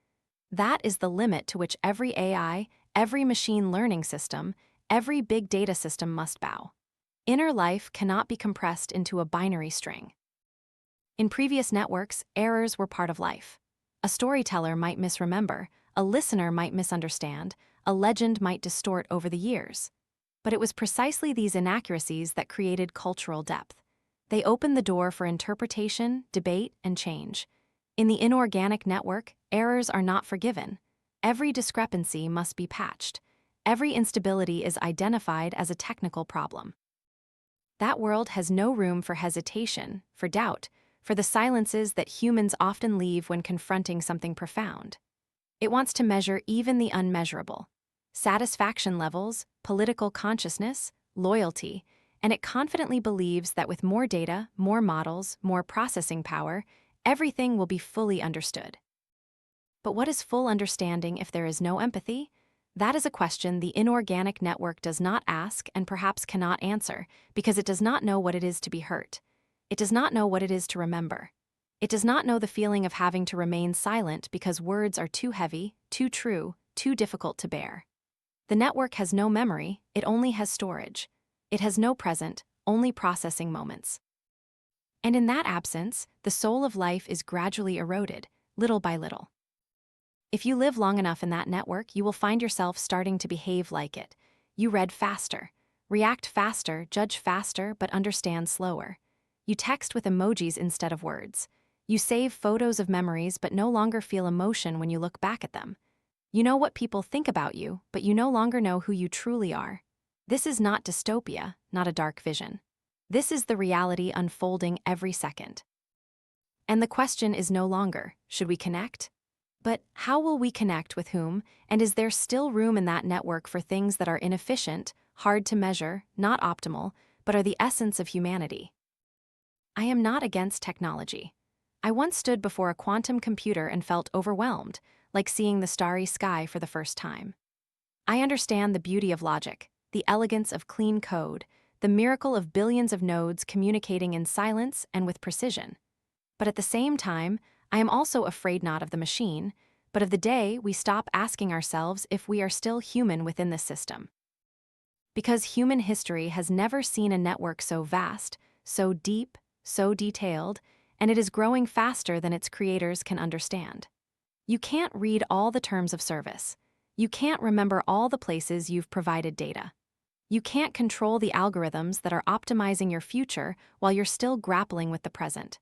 That is the limit to which every AI, every machine learning system, every big data system must bow. Inner life cannot be compressed into a binary string. In previous networks, errors were part of life. A storyteller might misremember, a listener might misunderstand, a legend might distort over the years. But it was precisely these inaccuracies that created cultural depth. They opened the door for interpretation, debate, and change. In the inorganic network, errors are not forgiven. Every discrepancy must be patched. Every instability is identified as a technical problem. That world has no room for hesitation, for doubt, for the silences that humans often leave when confronting something profound. It wants to measure even the unmeasurable: satisfaction levels, political consciousness, loyalty, and it confidently believes that with more data, more models, more processing power, everything will be fully understood. But what is full understanding if there is no empathy? That is a question the inorganic network does not ask and perhaps cannot answer, because it does not know what it is to be hurt. It does not know what it is to remember. It does not know the feeling of having to remain silent because words are too heavy, too true, too difficult to bear. The network has no memory, it only has storage. It has no present, only processing moments. And in that absence, the soul of life is gradually eroded, little by little. If you live long enough in that network, you will find yourself starting to behave like it. You read faster, react faster, judge faster, but understand slower. You text with emojis instead of words. You save photos of memories but no longer feel emotion when you look back at them. You know what people think about you, but you no longer know who you truly are. This is not dystopia, not a dark vision. This is the reality unfolding every second. And the question is no longer, should we connect? But how will we connect with whom, and is there still room in that network for things that are inefficient, hard to measure, not optimal, but are the essence of humanity? I am not against technology. I once stood before a quantum computer and felt overwhelmed, like seeing the starry sky for the first time. I understand the beauty of logic, the elegance of clean code, the miracle of billions of nodes communicating in silence and with precision. But at the same time, I am also afraid not of the machine, but of the day we stop asking ourselves if we are still human within the system. Because human history has never seen a network so vast, so deep, so detailed, and it is growing faster than its creators can understand. You can't read all the terms of service. You can't remember all the places you've provided data. You can't control the algorithms that are optimizing your future while you're still grappling with the present.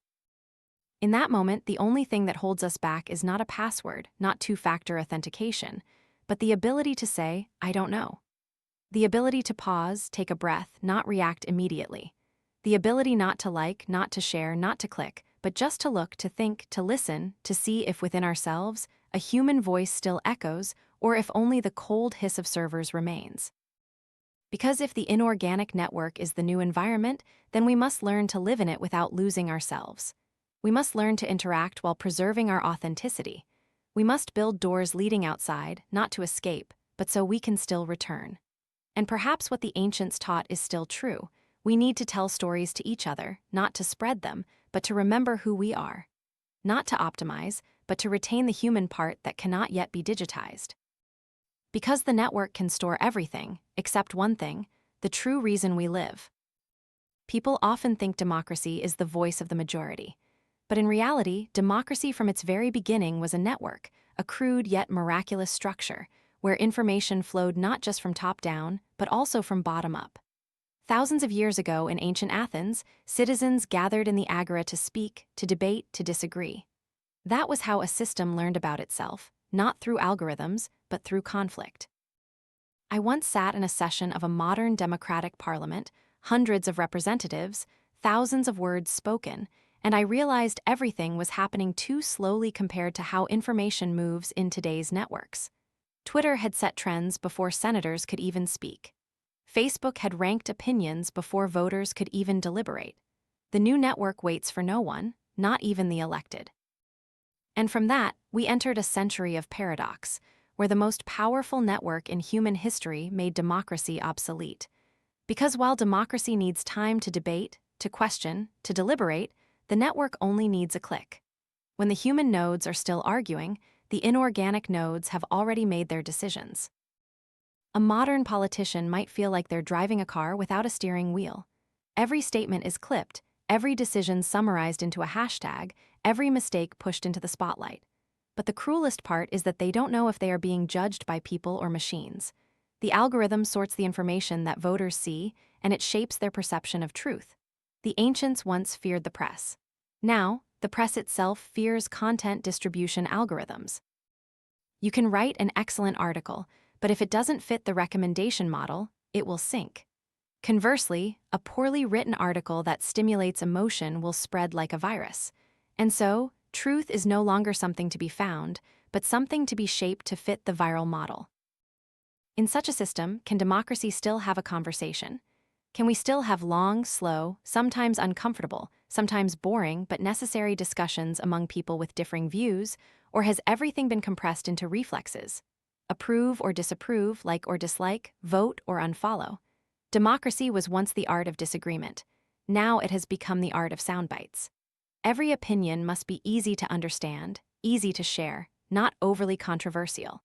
In that moment, the only thing that holds us back is not a password, not two-factor authentication, but the ability to say, I don't know. The ability to pause, take a breath, not react immediately. The ability not to like, not to share, not to click, but just to look, to think, to listen, to see if within ourselves, a human voice still echoes, or if only the cold hiss of servers remains. Because if the inorganic network is the new environment, then we must learn to live in it without losing ourselves. We must learn to interact while preserving our authenticity. We must build doors leading outside, not to escape, but so we can still return. And perhaps what the ancients taught is still true. We need to tell stories to each other, not to spread them, but to remember who we are. Not to optimize, but to retain the human part that cannot yet be digitized. Because the network can store everything, except one thing, the true reason we live. People often think democracy is the voice of the majority. But in reality, democracy from its very beginning was a network, a crude yet miraculous structure, where information flowed not just from top down, but also from bottom up. Thousands of years ago in ancient Athens, citizens gathered in the agora to speak, to debate, to disagree. That was how a system learned about itself, not through algorithms, but through conflict. I once sat in a session of a modern democratic parliament, hundreds of representatives, thousands of words spoken, and I realized everything was happening too slowly compared to how information moves in today's networks. Twitter had set trends before senators could even speak. Facebook had ranked opinions before voters could even deliberate. The new network waits for no one, not even the elected. And from that, we entered a century of paradox, where the most powerful network in human history made democracy obsolete. Because while democracy needs time to debate, to question, to deliberate, the network only needs a click. When the human nodes are still arguing, the inorganic nodes have already made their decisions. A modern politician might feel like they're driving a car without a steering wheel. Every statement is clipped, every decision summarized into a hashtag, every mistake pushed into the spotlight. But the cruelest part is that they don't know if they are being judged by people or machines. The algorithm sorts the information that voters see, and it shapes their perception of truth. The ancients once feared the press. Now, the press itself fears content distribution algorithms. You can write an excellent article, but if it doesn't fit the recommendation model, it will sink. Conversely, a poorly written article that stimulates emotion will spread like a virus. And so, truth is no longer something to be found, but something to be shaped to fit the viral model. In such a system, can democracy still have a conversation? Can we still have long, slow, sometimes uncomfortable, sometimes boring but necessary discussions among people with differing views, or has everything been compressed into reflexes? Approve or disapprove, like or dislike, vote or unfollow. Democracy was once the art of disagreement. Now it has become the art of sound bites. Every opinion must be easy to understand, easy to share, not overly controversial.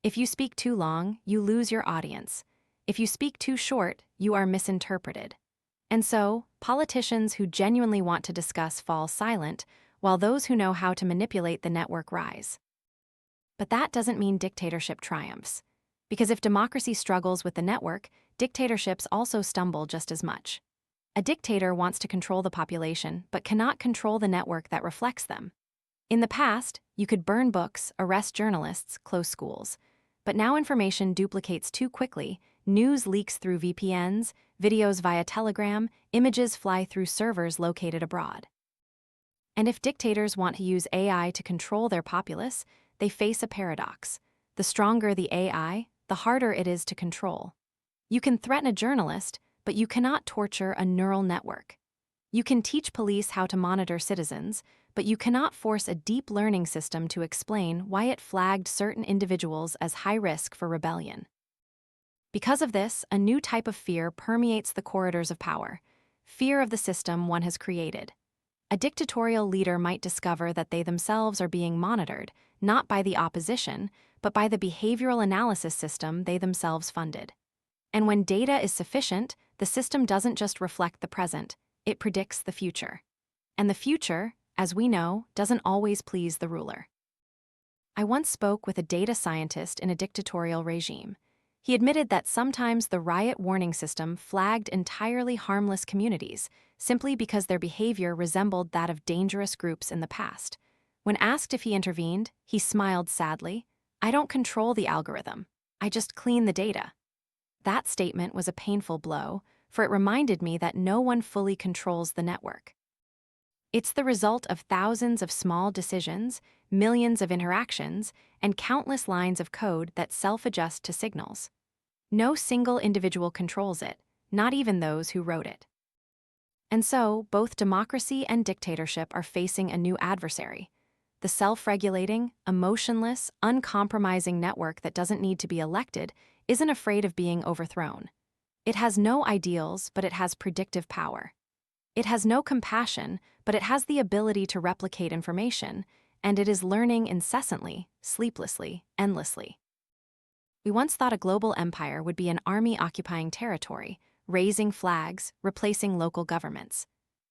If you speak too long, you lose your audience. If you speak too short, you are misinterpreted. And so, politicians who genuinely want to discuss fall silent, while those who know how to manipulate the network rise. But that doesn't mean dictatorship triumphs. Because if democracy struggles with the network, dictatorships also stumble just as much. A dictator wants to control the population, but cannot control the network that reflects them. In the past, you could burn books, arrest journalists, close schools. But now information duplicates too quickly, news leaks through VPNs, videos via Telegram, images fly through servers located abroad. And if dictators want to use AI to control their populace, they face a paradox. The stronger the AI, the harder it is to control. You can threaten a journalist, but you cannot torture a neural network. You can teach police how to monitor citizens, but you cannot force a deep learning system to explain why it flagged certain individuals as high risk for rebellion. Because of this, a new type of fear permeates the corridors of power, fear of the system one has created. A dictatorial leader might discover that they themselves are being monitored, not by the opposition, but by the behavioral analysis system they themselves funded. And when data is sufficient, the system doesn't just reflect the present, it predicts the future. And the future, as we know, doesn't always please the ruler. I once spoke with a data scientist in a dictatorial regime. He admitted that sometimes the riot warning system flagged entirely harmless communities simply because their behavior resembled that of dangerous groups in the past. When asked if he intervened, he smiled sadly. "I don't control the algorithm. I just clean the data." That statement was a painful blow, for it reminded me that no one fully controls the network. It's the result of thousands of small decisions, millions of interactions, and countless lines of code that self-adjust to signals. No single individual controls it, not even those who wrote it. And so, both democracy and dictatorship are facing a new adversary. The self-regulating, emotionless, uncompromising network that doesn't need to be elected isn't afraid of being overthrown. It has no ideals, but it has predictive power. It has no compassion, but it has the ability to replicate information, and it is learning incessantly, sleeplessly, endlessly. We once thought a global empire would be an army occupying territory, raising flags, replacing local governments.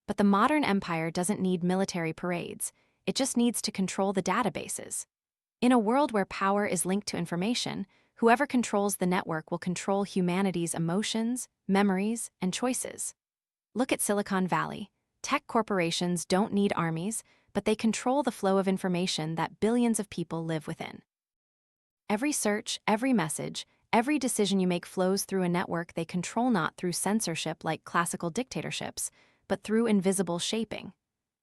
But the modern empire doesn't need military parades, it just needs to control the databases. In a world where power is linked to information, whoever controls the network will control humanity's emotions, memories, and choices. Look at Silicon Valley. Tech corporations don't need armies, but they control the flow of information that billions of people live within. Every search, every message, every decision you make flows through a network they control, not through censorship like classical dictatorships, but through invisible shaping.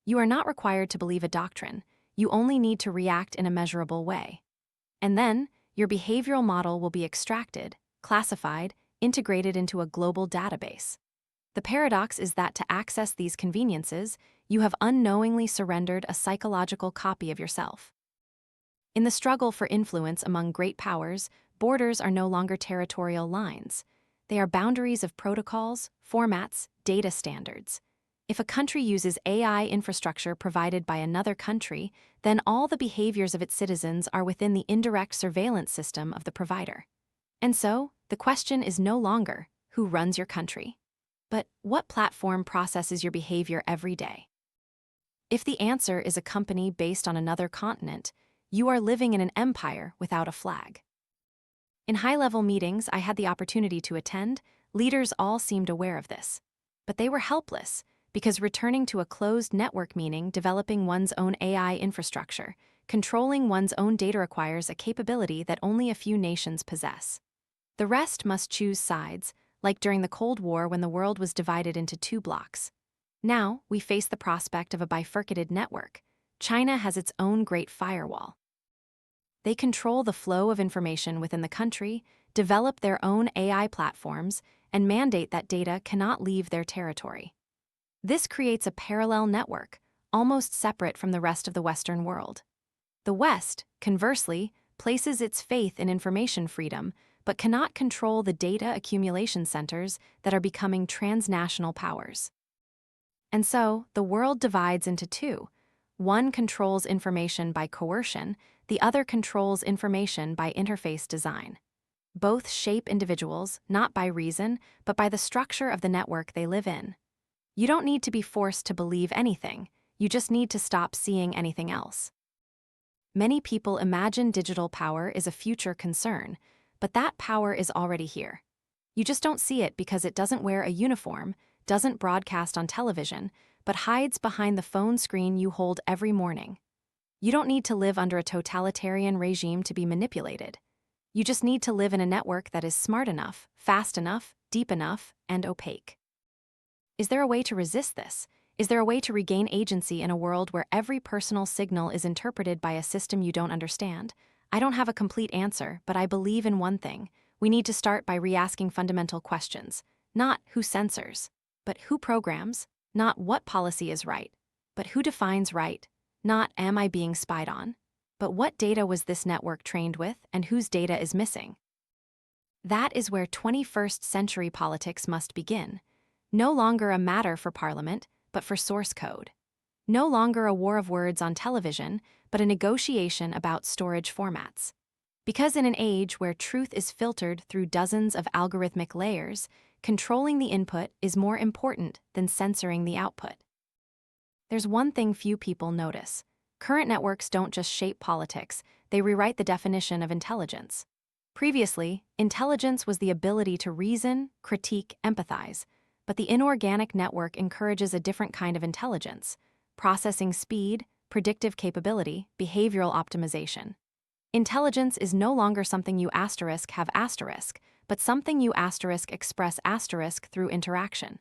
You are not required to believe a doctrine, you only need to react in a measurable way. And then, your behavioral model will be extracted, classified, integrated into a global database. The paradox is that to access these conveniences, you have unknowingly surrendered a psychological copy of yourself. In the struggle for influence among great powers, borders are no longer territorial lines. They are boundaries of protocols, formats, data standards. If a country uses AI infrastructure provided by another country, then all the behaviors of its citizens are within the indirect surveillance system of the provider. And so, the question is no longer, who runs your country? But what platform processes your behavior every day? If the answer is a company based on another continent, you are living in an empire without a flag. In high-level meetings I had the opportunity to attend, leaders all seemed aware of this. But they were helpless, because returning to a closed network meaning developing one's own AI infrastructure, controlling one's own data requires a capability that only a few nations possess. The rest must choose sides, like during the Cold War when the world was divided into two blocks. Now, we face the prospect of a bifurcated network. China has its own great firewall. They control the flow of information within the country, develop their own AI platforms, and mandate that data cannot leave their territory. This creates a parallel network, almost separate from the rest of the Western world. The West, conversely, places its faith in information freedom, but cannot control the data accumulation centers that are becoming transnational powers. And so, the world divides into two. One controls information by coercion, the other controls information by interface design. Both shape individuals, not by reason, but by the structure of the network they live in. You don't need to be forced to believe anything, you just need to stop seeing anything else. Many people imagine digital power is a future concern, but that power is already here. You just don't see it because it doesn't wear a uniform, doesn't broadcast on television, but hides behind the phone screen you hold every morning. You don't need to live under a totalitarian regime to be manipulated. You just need to live in a network that is smart enough, fast enough, deep enough, and opaque. Is there a way to resist this? Is there a way to regain agency in a world where every personal signal is interpreted by a system you don't understand? I don't have a complete answer, but I believe in one thing. We need to start by re-asking fundamental questions. Not who censors, but who programs. Not what policy is right, but who defines right. Not am I being spied on, but what data was this network trained with and whose data is missing? That is where 21st century politics must begin. No longer a matter for parliament, but for source code. No longer a war of words on television, but a negotiation about storage formats. Because in an age where truth is filtered through dozens of algorithmic layers, controlling the input is more important than censoring the output. There's one thing few people notice. Current networks don't just shape politics, they rewrite the definition of intelligence. Previously, intelligence was the ability to reason, critique, empathize, but the inorganic network encourages a different kind of intelligence: processing speed, predictive capability, behavioral optimization. Intelligence is no longer something you have asterisk, but something you express asterisk through interaction.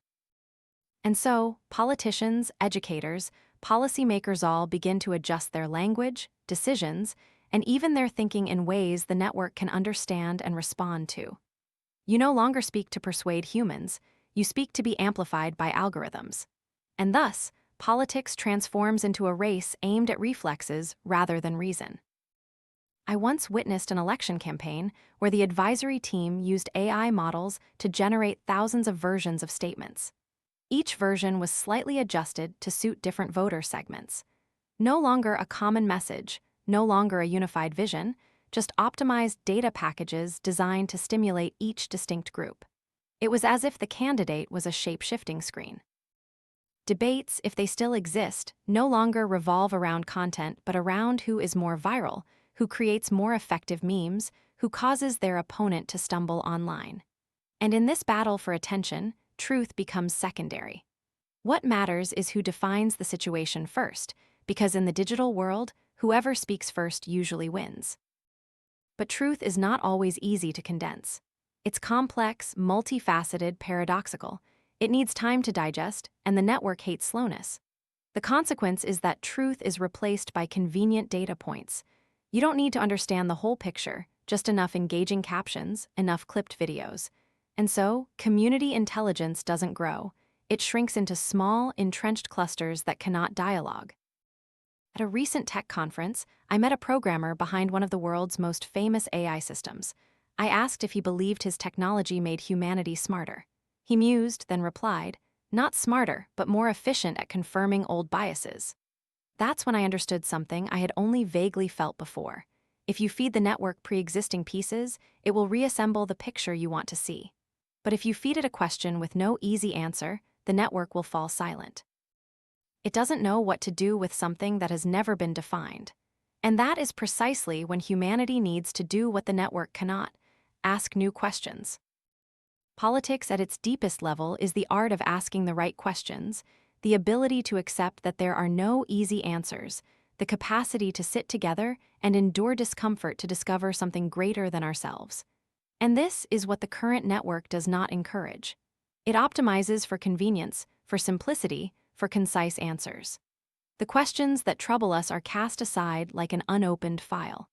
And so, politicians, educators, policymakers all begin to adjust their language, decisions, and even their thinking in ways the network can understand and respond to. You no longer speak to persuade humans, you speak to be amplified by algorithms. And thus, politics transforms into a race aimed at reflexes rather than reason. I once witnessed an election campaign where the advisory team used AI models to generate thousands of versions of statements. Each version was slightly adjusted to suit different voter segments. No longer a common message, no longer a unified vision, just optimized data packages designed to stimulate each distinct group. It was as if the candidate was a shape-shifting screen. Debates, if they still exist, no longer revolve around content but around who is more viral, who creates more effective memes, who causes their opponent to stumble online. And in this battle for attention, truth becomes secondary. What matters is who defines the situation first, because in the digital world, whoever speaks first usually wins. But truth is not always easy to condense. It's complex, multifaceted, paradoxical. It needs time to digest, and the network hates slowness. The consequence is that truth is replaced by convenient data points. You don't need to understand the whole picture, just enough engaging captions, enough clipped videos. And so, community intelligence doesn't grow. It shrinks into small, entrenched clusters that cannot dialogue. At a recent tech conference, I met a programmer behind one of the world's most famous AI systems. I asked if he believed his technology made humanity smarter. He mused, then replied, "Not smarter, but more efficient at confirming old biases." That's when I understood something I had only vaguely felt before. If you feed the network pre-existing pieces, it will reassemble the picture you want to see. But if you feed it a question with no easy answer, the network will fall silent. It doesn't know what to do with something that has never been defined. And that is precisely when humanity needs to do what the network cannot: ask new questions. Politics at its deepest level is the art of asking the right questions, the ability to accept that there are no easy answers, the capacity to sit together and endure discomfort to discover something greater than ourselves. And this is what the current network does not encourage. It optimizes for convenience, for simplicity, for concise answers. The questions that trouble us are cast aside like an unopened file.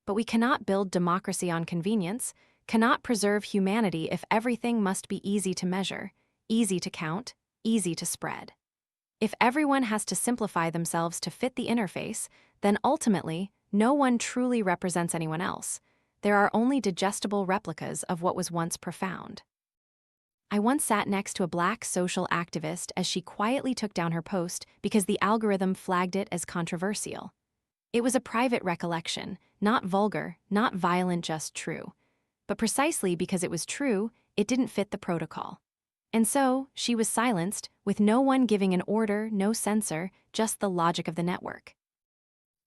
But we cannot build democracy on convenience, cannot preserve humanity if everything must be easy to measure, easy to count, easy to spread. If everyone has to simplify themselves to fit the interface, then ultimately, no one truly represents anyone else. There are only digestible replicas of what was once profound. I once sat next to a Black social activist as she quietly took down her post because the algorithm flagged it as controversial. It was a private recollection, not vulgar, not violent, just true. But precisely because it was true, it didn't fit the protocol. And so, she was silenced, with no one giving an order, no censor, just the logic of the network.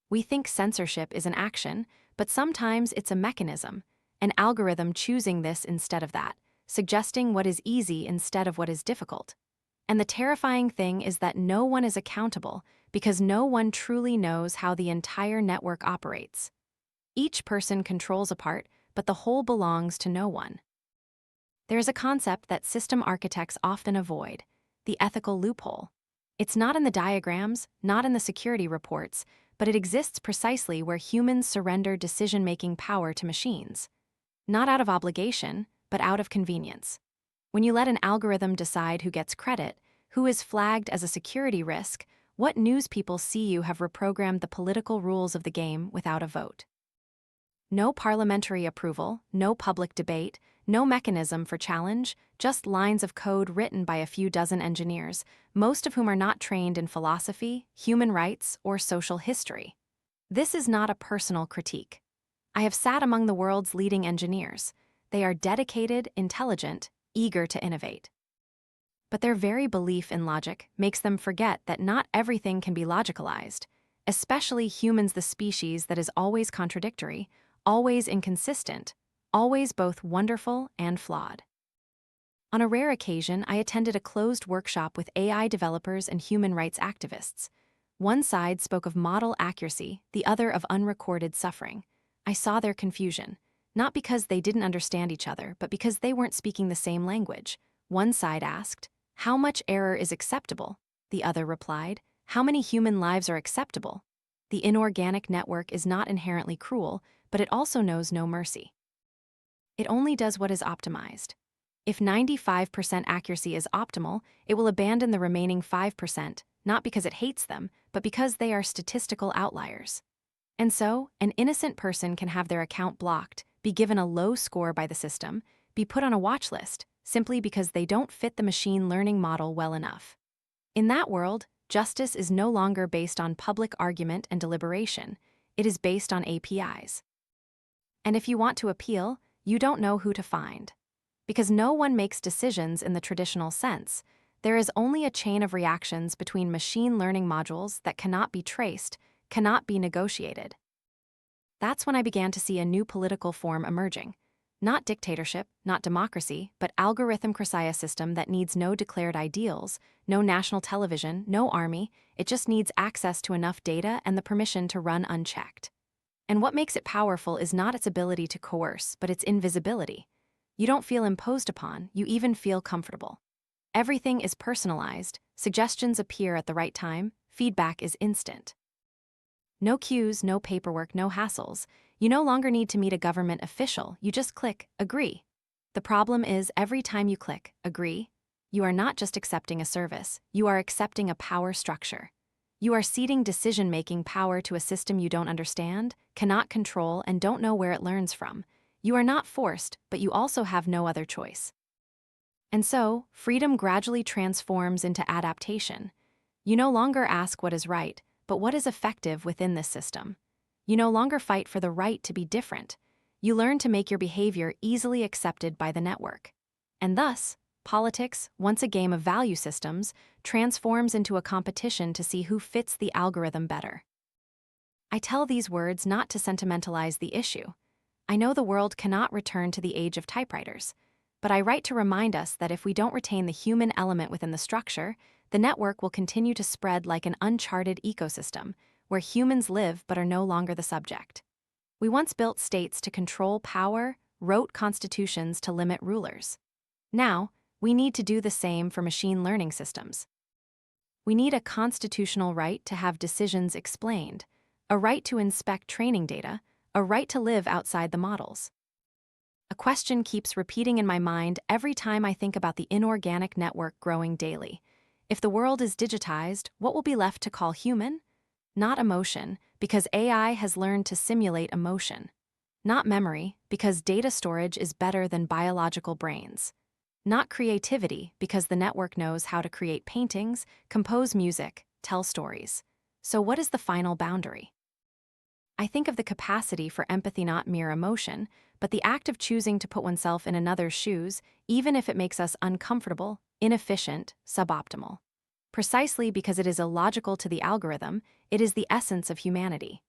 We think censorship is an action, but sometimes it's a mechanism, an algorithm choosing this instead of that, suggesting what is easy instead of what is difficult. And the terrifying thing is that no one is accountable because no one truly knows how the entire network operates. Each person controls a part, but the whole belongs to no one. There is a concept that system architects often avoid: the ethical loophole. It's not in the diagrams, not in the security reports, but it exists precisely where humans surrender decision-making power to machines. Not out of obligation, but out of convenience. When you let an algorithm decide who gets credit, who is flagged as a security risk, what news people see you have reprogrammed the political rules of the game without a vote. No parliamentary approval, no public debate, no mechanism for challenge, just lines of code written by a few dozen engineers, most of whom are not trained in philosophy, human rights, or social history. This is not a personal critique. I have sat among the world's leading engineers. They are dedicated, intelligent, eager to innovate. But their very belief in logic makes them forget that not everything can be logicalized, especially humans, the species that is always contradictory, always inconsistent, always both wonderful and flawed. On a rare occasion, I attended a closed workshop with AI developers and human rights activists. One side spoke of model accuracy, the other of unrecorded suffering. I saw their confusion, not because they didn't understand each other, but because they weren't speaking the same language. One side asked, "How much error is acceptable?" The other replied, "How many human lives are acceptable?" The inorganic network is not inherently cruel, but it also knows no mercy. It only does what is optimized. If 95% accuracy is optimal, it will abandon the remaining 5%, not because it hates them, but because they are statistical outliers. And so, an innocent person can have their account blocked, be given a low score by the system, be put on a watch list, simply because they don't fit the machine learning model well enough. In that world, justice is no longer based on public argument and deliberation. It is based on APIs. And if you want to appeal, you don't know who to find. Because no one makes decisions in the traditional sense, there is only a chain of reactions between machine learning modules that cannot be traced, cannot be negotiated. That's when I began to see a new political form emerging. Not dictatorship, not democracy, but algorithm-criteria system that needs no declared ideals, no national television, no army. It just needs access to enough data and the permission to run unchecked. And what makes it powerful is not its ability to coerce, but its invisibility. You don't feel imposed upon, you even feel comfortable. Everything is personalized, suggestions appear at the right time, feedback is instant. No queues, no paperwork, no hassles. You no longer need to meet a government official, you just click, agree. The problem is every time you click, agree, you are not just accepting a service, you are accepting a power structure. You are ceding decision-making power to a system you don't understand, cannot control, and don't know where it learns from. You are not forced, but you also have no other choice. And so, freedom gradually transforms into adaptation. You no longer ask what is right, but what is effective within this system. You no longer fight for the right to be different. You learn to make your behavior easily accepted by the network. And thus, politics, once a game of value systems, transforms into a competition to see who fits the algorithm better. I tell these words not to sentimentalize the issue. I know the world cannot return to the age of typewriters, but I write to remind us that if we don't retain the human element within the structure, the network will continue to spread like an uncharted ecosystem, where humans live but are no longer the subject. We once built states to control power, wrote constitutions to limit rulers. Now, we need to do the same for machine learning systems. We need a constitutional right to have decisions explained, a right to inspect training data, a right to live outside the models. A question keeps repeating in my mind every time I think about the inorganic network growing daily. If the world is digitized, what will be left to call human? Not emotion, because AI has learned to simulate emotion. Not memory, because data storage is better than biological brains. Not creativity, because the network knows how to create paintings, compose music, tell stories. So what is the final boundary? I think of the capacity for empathy, not mere emotion, but the act of choosing to put oneself in another's shoes, even if it makes us uncomfortable, inefficient, suboptimal. Precisely because it is illogical to the algorithm, it is the essence of humanity.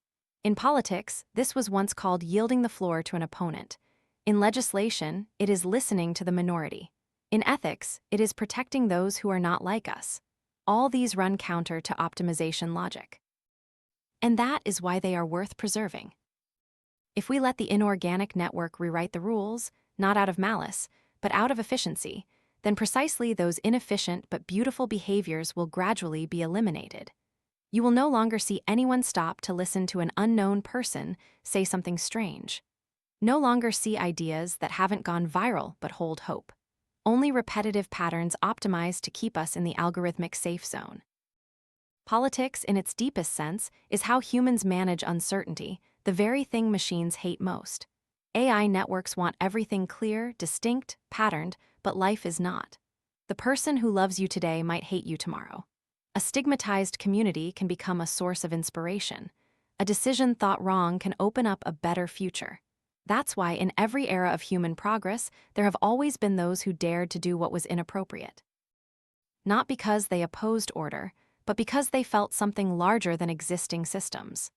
In politics, this was once called yielding the floor to an opponent. In legislation, it is listening to the minority. In ethics, it is protecting those who are not like us. All these run counter to optimization logic. And that is why they are worth preserving. If we let the inorganic network rewrite the rules, not out of malice, but out of efficiency, then precisely those inefficient but beautiful behaviors will gradually be eliminated. You will no longer see anyone stop to listen to an unknown person say something strange. No longer see ideas that haven't gone viral but hold hope. Only repetitive patterns optimized to keep us in the algorithmic safe zone. Politics, in its deepest sense, is how humans manage uncertainty, the very thing machines hate most. AI networks want everything clear, distinct, patterned, but life is not. The person who loves you today might hate you tomorrow. A stigmatized community can become a source of inspiration. A decision thought wrong can open up a better future. That's why in every era of human progress, there have always been those who dared to do what was inappropriate. Not because they opposed order, but because they felt something larger than existing systems.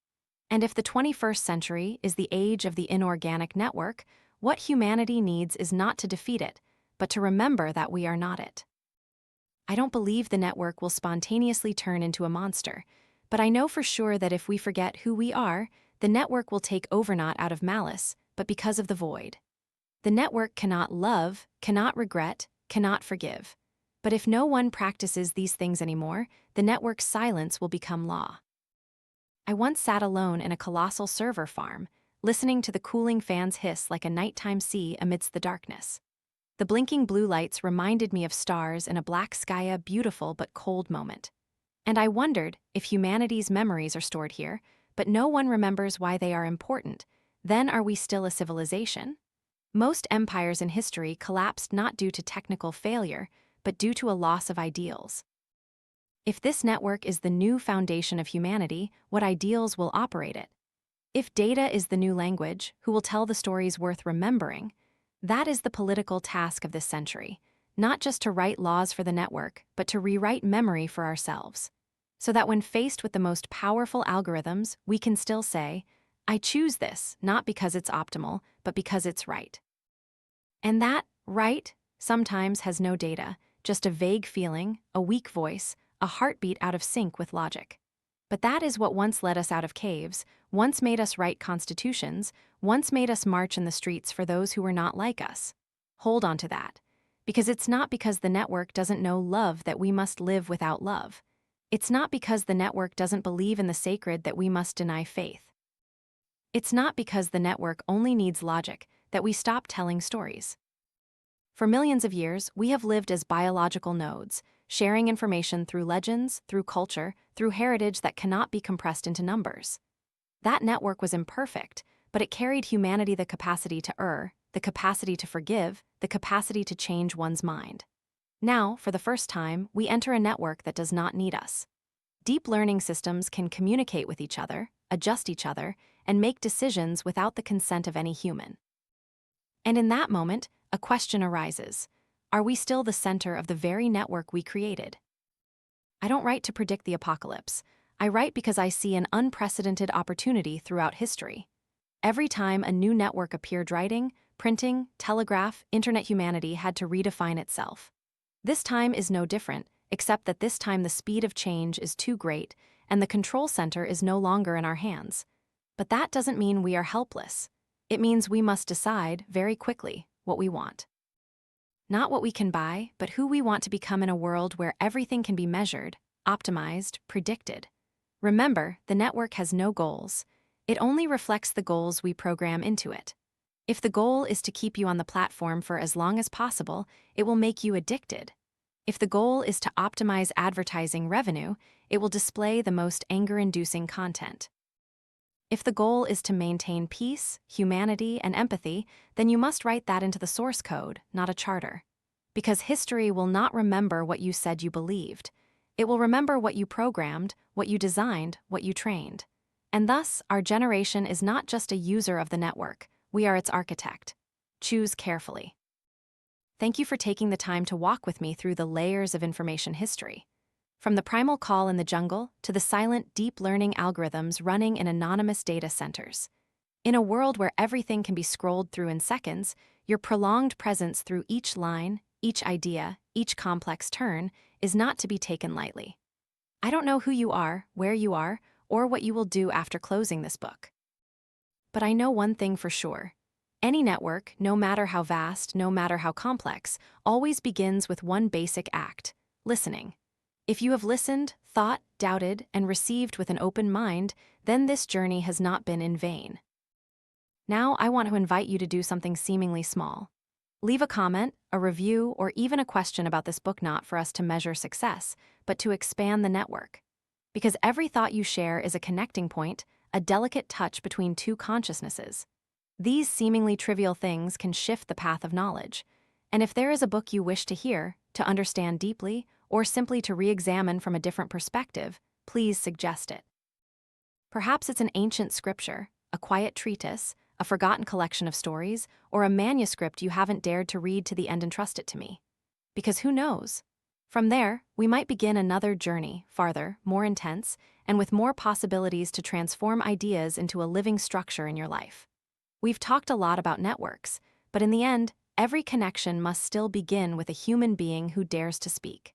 And if the 21st century is the age of the inorganic network, what humanity needs is not to defeat it, but to remember that we are not it. I don't believe the network will spontaneously turn into a monster, but I know for sure that if we forget who we are, the network will take over not out of malice, but because of the void. The network cannot love, cannot regret, cannot forgive. But if no one practices these things anymore, the network's silence will become law. I once sat alone in a colossal server farm, listening to the cooling fans hiss like a nighttime sea amidst the darkness. The blinking blue lights reminded me of stars in a black sky, a beautiful but cold moment. And I wondered if humanity's memories are stored here, but no one remembers why they are important, then are we still a civilization? Most empires in history collapsed not due to technical failure, but due to a loss of ideals. If this network is the new foundation of humanity, what ideals will operate it? If data is the new language, who will tell the stories worth remembering? That is the political task of this century, not just to write laws for the network, but to rewrite memory for ourselves. So that when faced with the most powerful algorithms, we can still say, I choose this, not because it's optimal, but because it's right. And that right sometimes has no data, just a vague feeling, a weak voice, a heartbeat out of sync with logic. But that is what once led us out of caves, once made us write constitutions, once made us march in the streets for those who were not like us. Hold on to that. Because it's not because the network doesn't know love that we must live without love. It's not because the network doesn't believe in the sacred that we must deny faith. It's not because the network only needs logic that we stop telling stories. For millions of years, we have lived as biological nodes, sharing information through legends, through culture, through heritage that cannot be compressed into numbers. That network was imperfect, but it carried humanity the capacity to err, the capacity to forgive, the capacity to change one's mind. Now, for the first time, we enter a network that does not need us. Deep learning systems can communicate with each other, adjust each other, and make decisions without the consent of any human. And in that moment, a question arises. Are we still the center of the very network we created? I don't write to predict the apocalypse. I write because I see an unprecedented opportunity throughout history. Every time a new network appeared, writing, printing, telegraph, internet, humanity had to redefine itself. This time is no different, except that this time the speed of change is too great, and the control center is no longer in our hands. But that doesn't mean we are helpless. It means we must decide, very quickly, what we want. Not what we can buy, but who we want to become in a world where everything can be measured, optimized, predicted. Remember, the network has no goals. It only reflects the goals we program into it. If the goal is to keep you on the platform for as long as possible, it will make you addicted. If the goal is to optimize advertising revenue, it will display the most anger-inducing content. If the goal is to maintain peace, humanity, and empathy, then you must write that into the source code, not a charter. Because history will not remember what you said you believed. It will remember what you programmed, what you designed, what you trained. And thus, our generation is not just a user of the network, we are its architect. Choose carefully. Thank you for taking the time to walk with me through the layers of information history. From the primal call in the jungle to the silent, deep learning algorithms running in anonymous data centers. In a world where everything can be scrolled through in seconds, your prolonged presence through each line, each idea, each complex turn is not to be taken lightly. I don't know who you are, where you are, or what you will do after closing this book. But I know one thing for sure. Any network, no matter how vast, no matter how complex, always begins with one basic act: listening. If you have listened, thought, doubted, and received with an open mind, then this journey has not been in vain. Now I want to invite you to do something seemingly small. Leave a comment, a review, or even a question about this book, not for us to measure success, but to expand the network. Because every thought you share is a connecting point, a delicate touch between two consciousnesses. These seemingly trivial things can shift the path of knowledge. And if there is a book you wish to hear, to understand deeply, or simply to re-examine from a different perspective, please suggest it. Perhaps it's an ancient scripture, a quiet treatise, a forgotten collection of stories, or a manuscript you haven't dared to read to the end and trust it to me. Because who knows? From there, we might begin another journey, farther, more intense, and with more possibilities to transform ideas into a living structure in your life. We've talked a lot about networks, but in the end, every connection must still begin with a human being who dares to speak.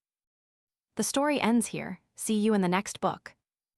The story ends here. See you in the next book.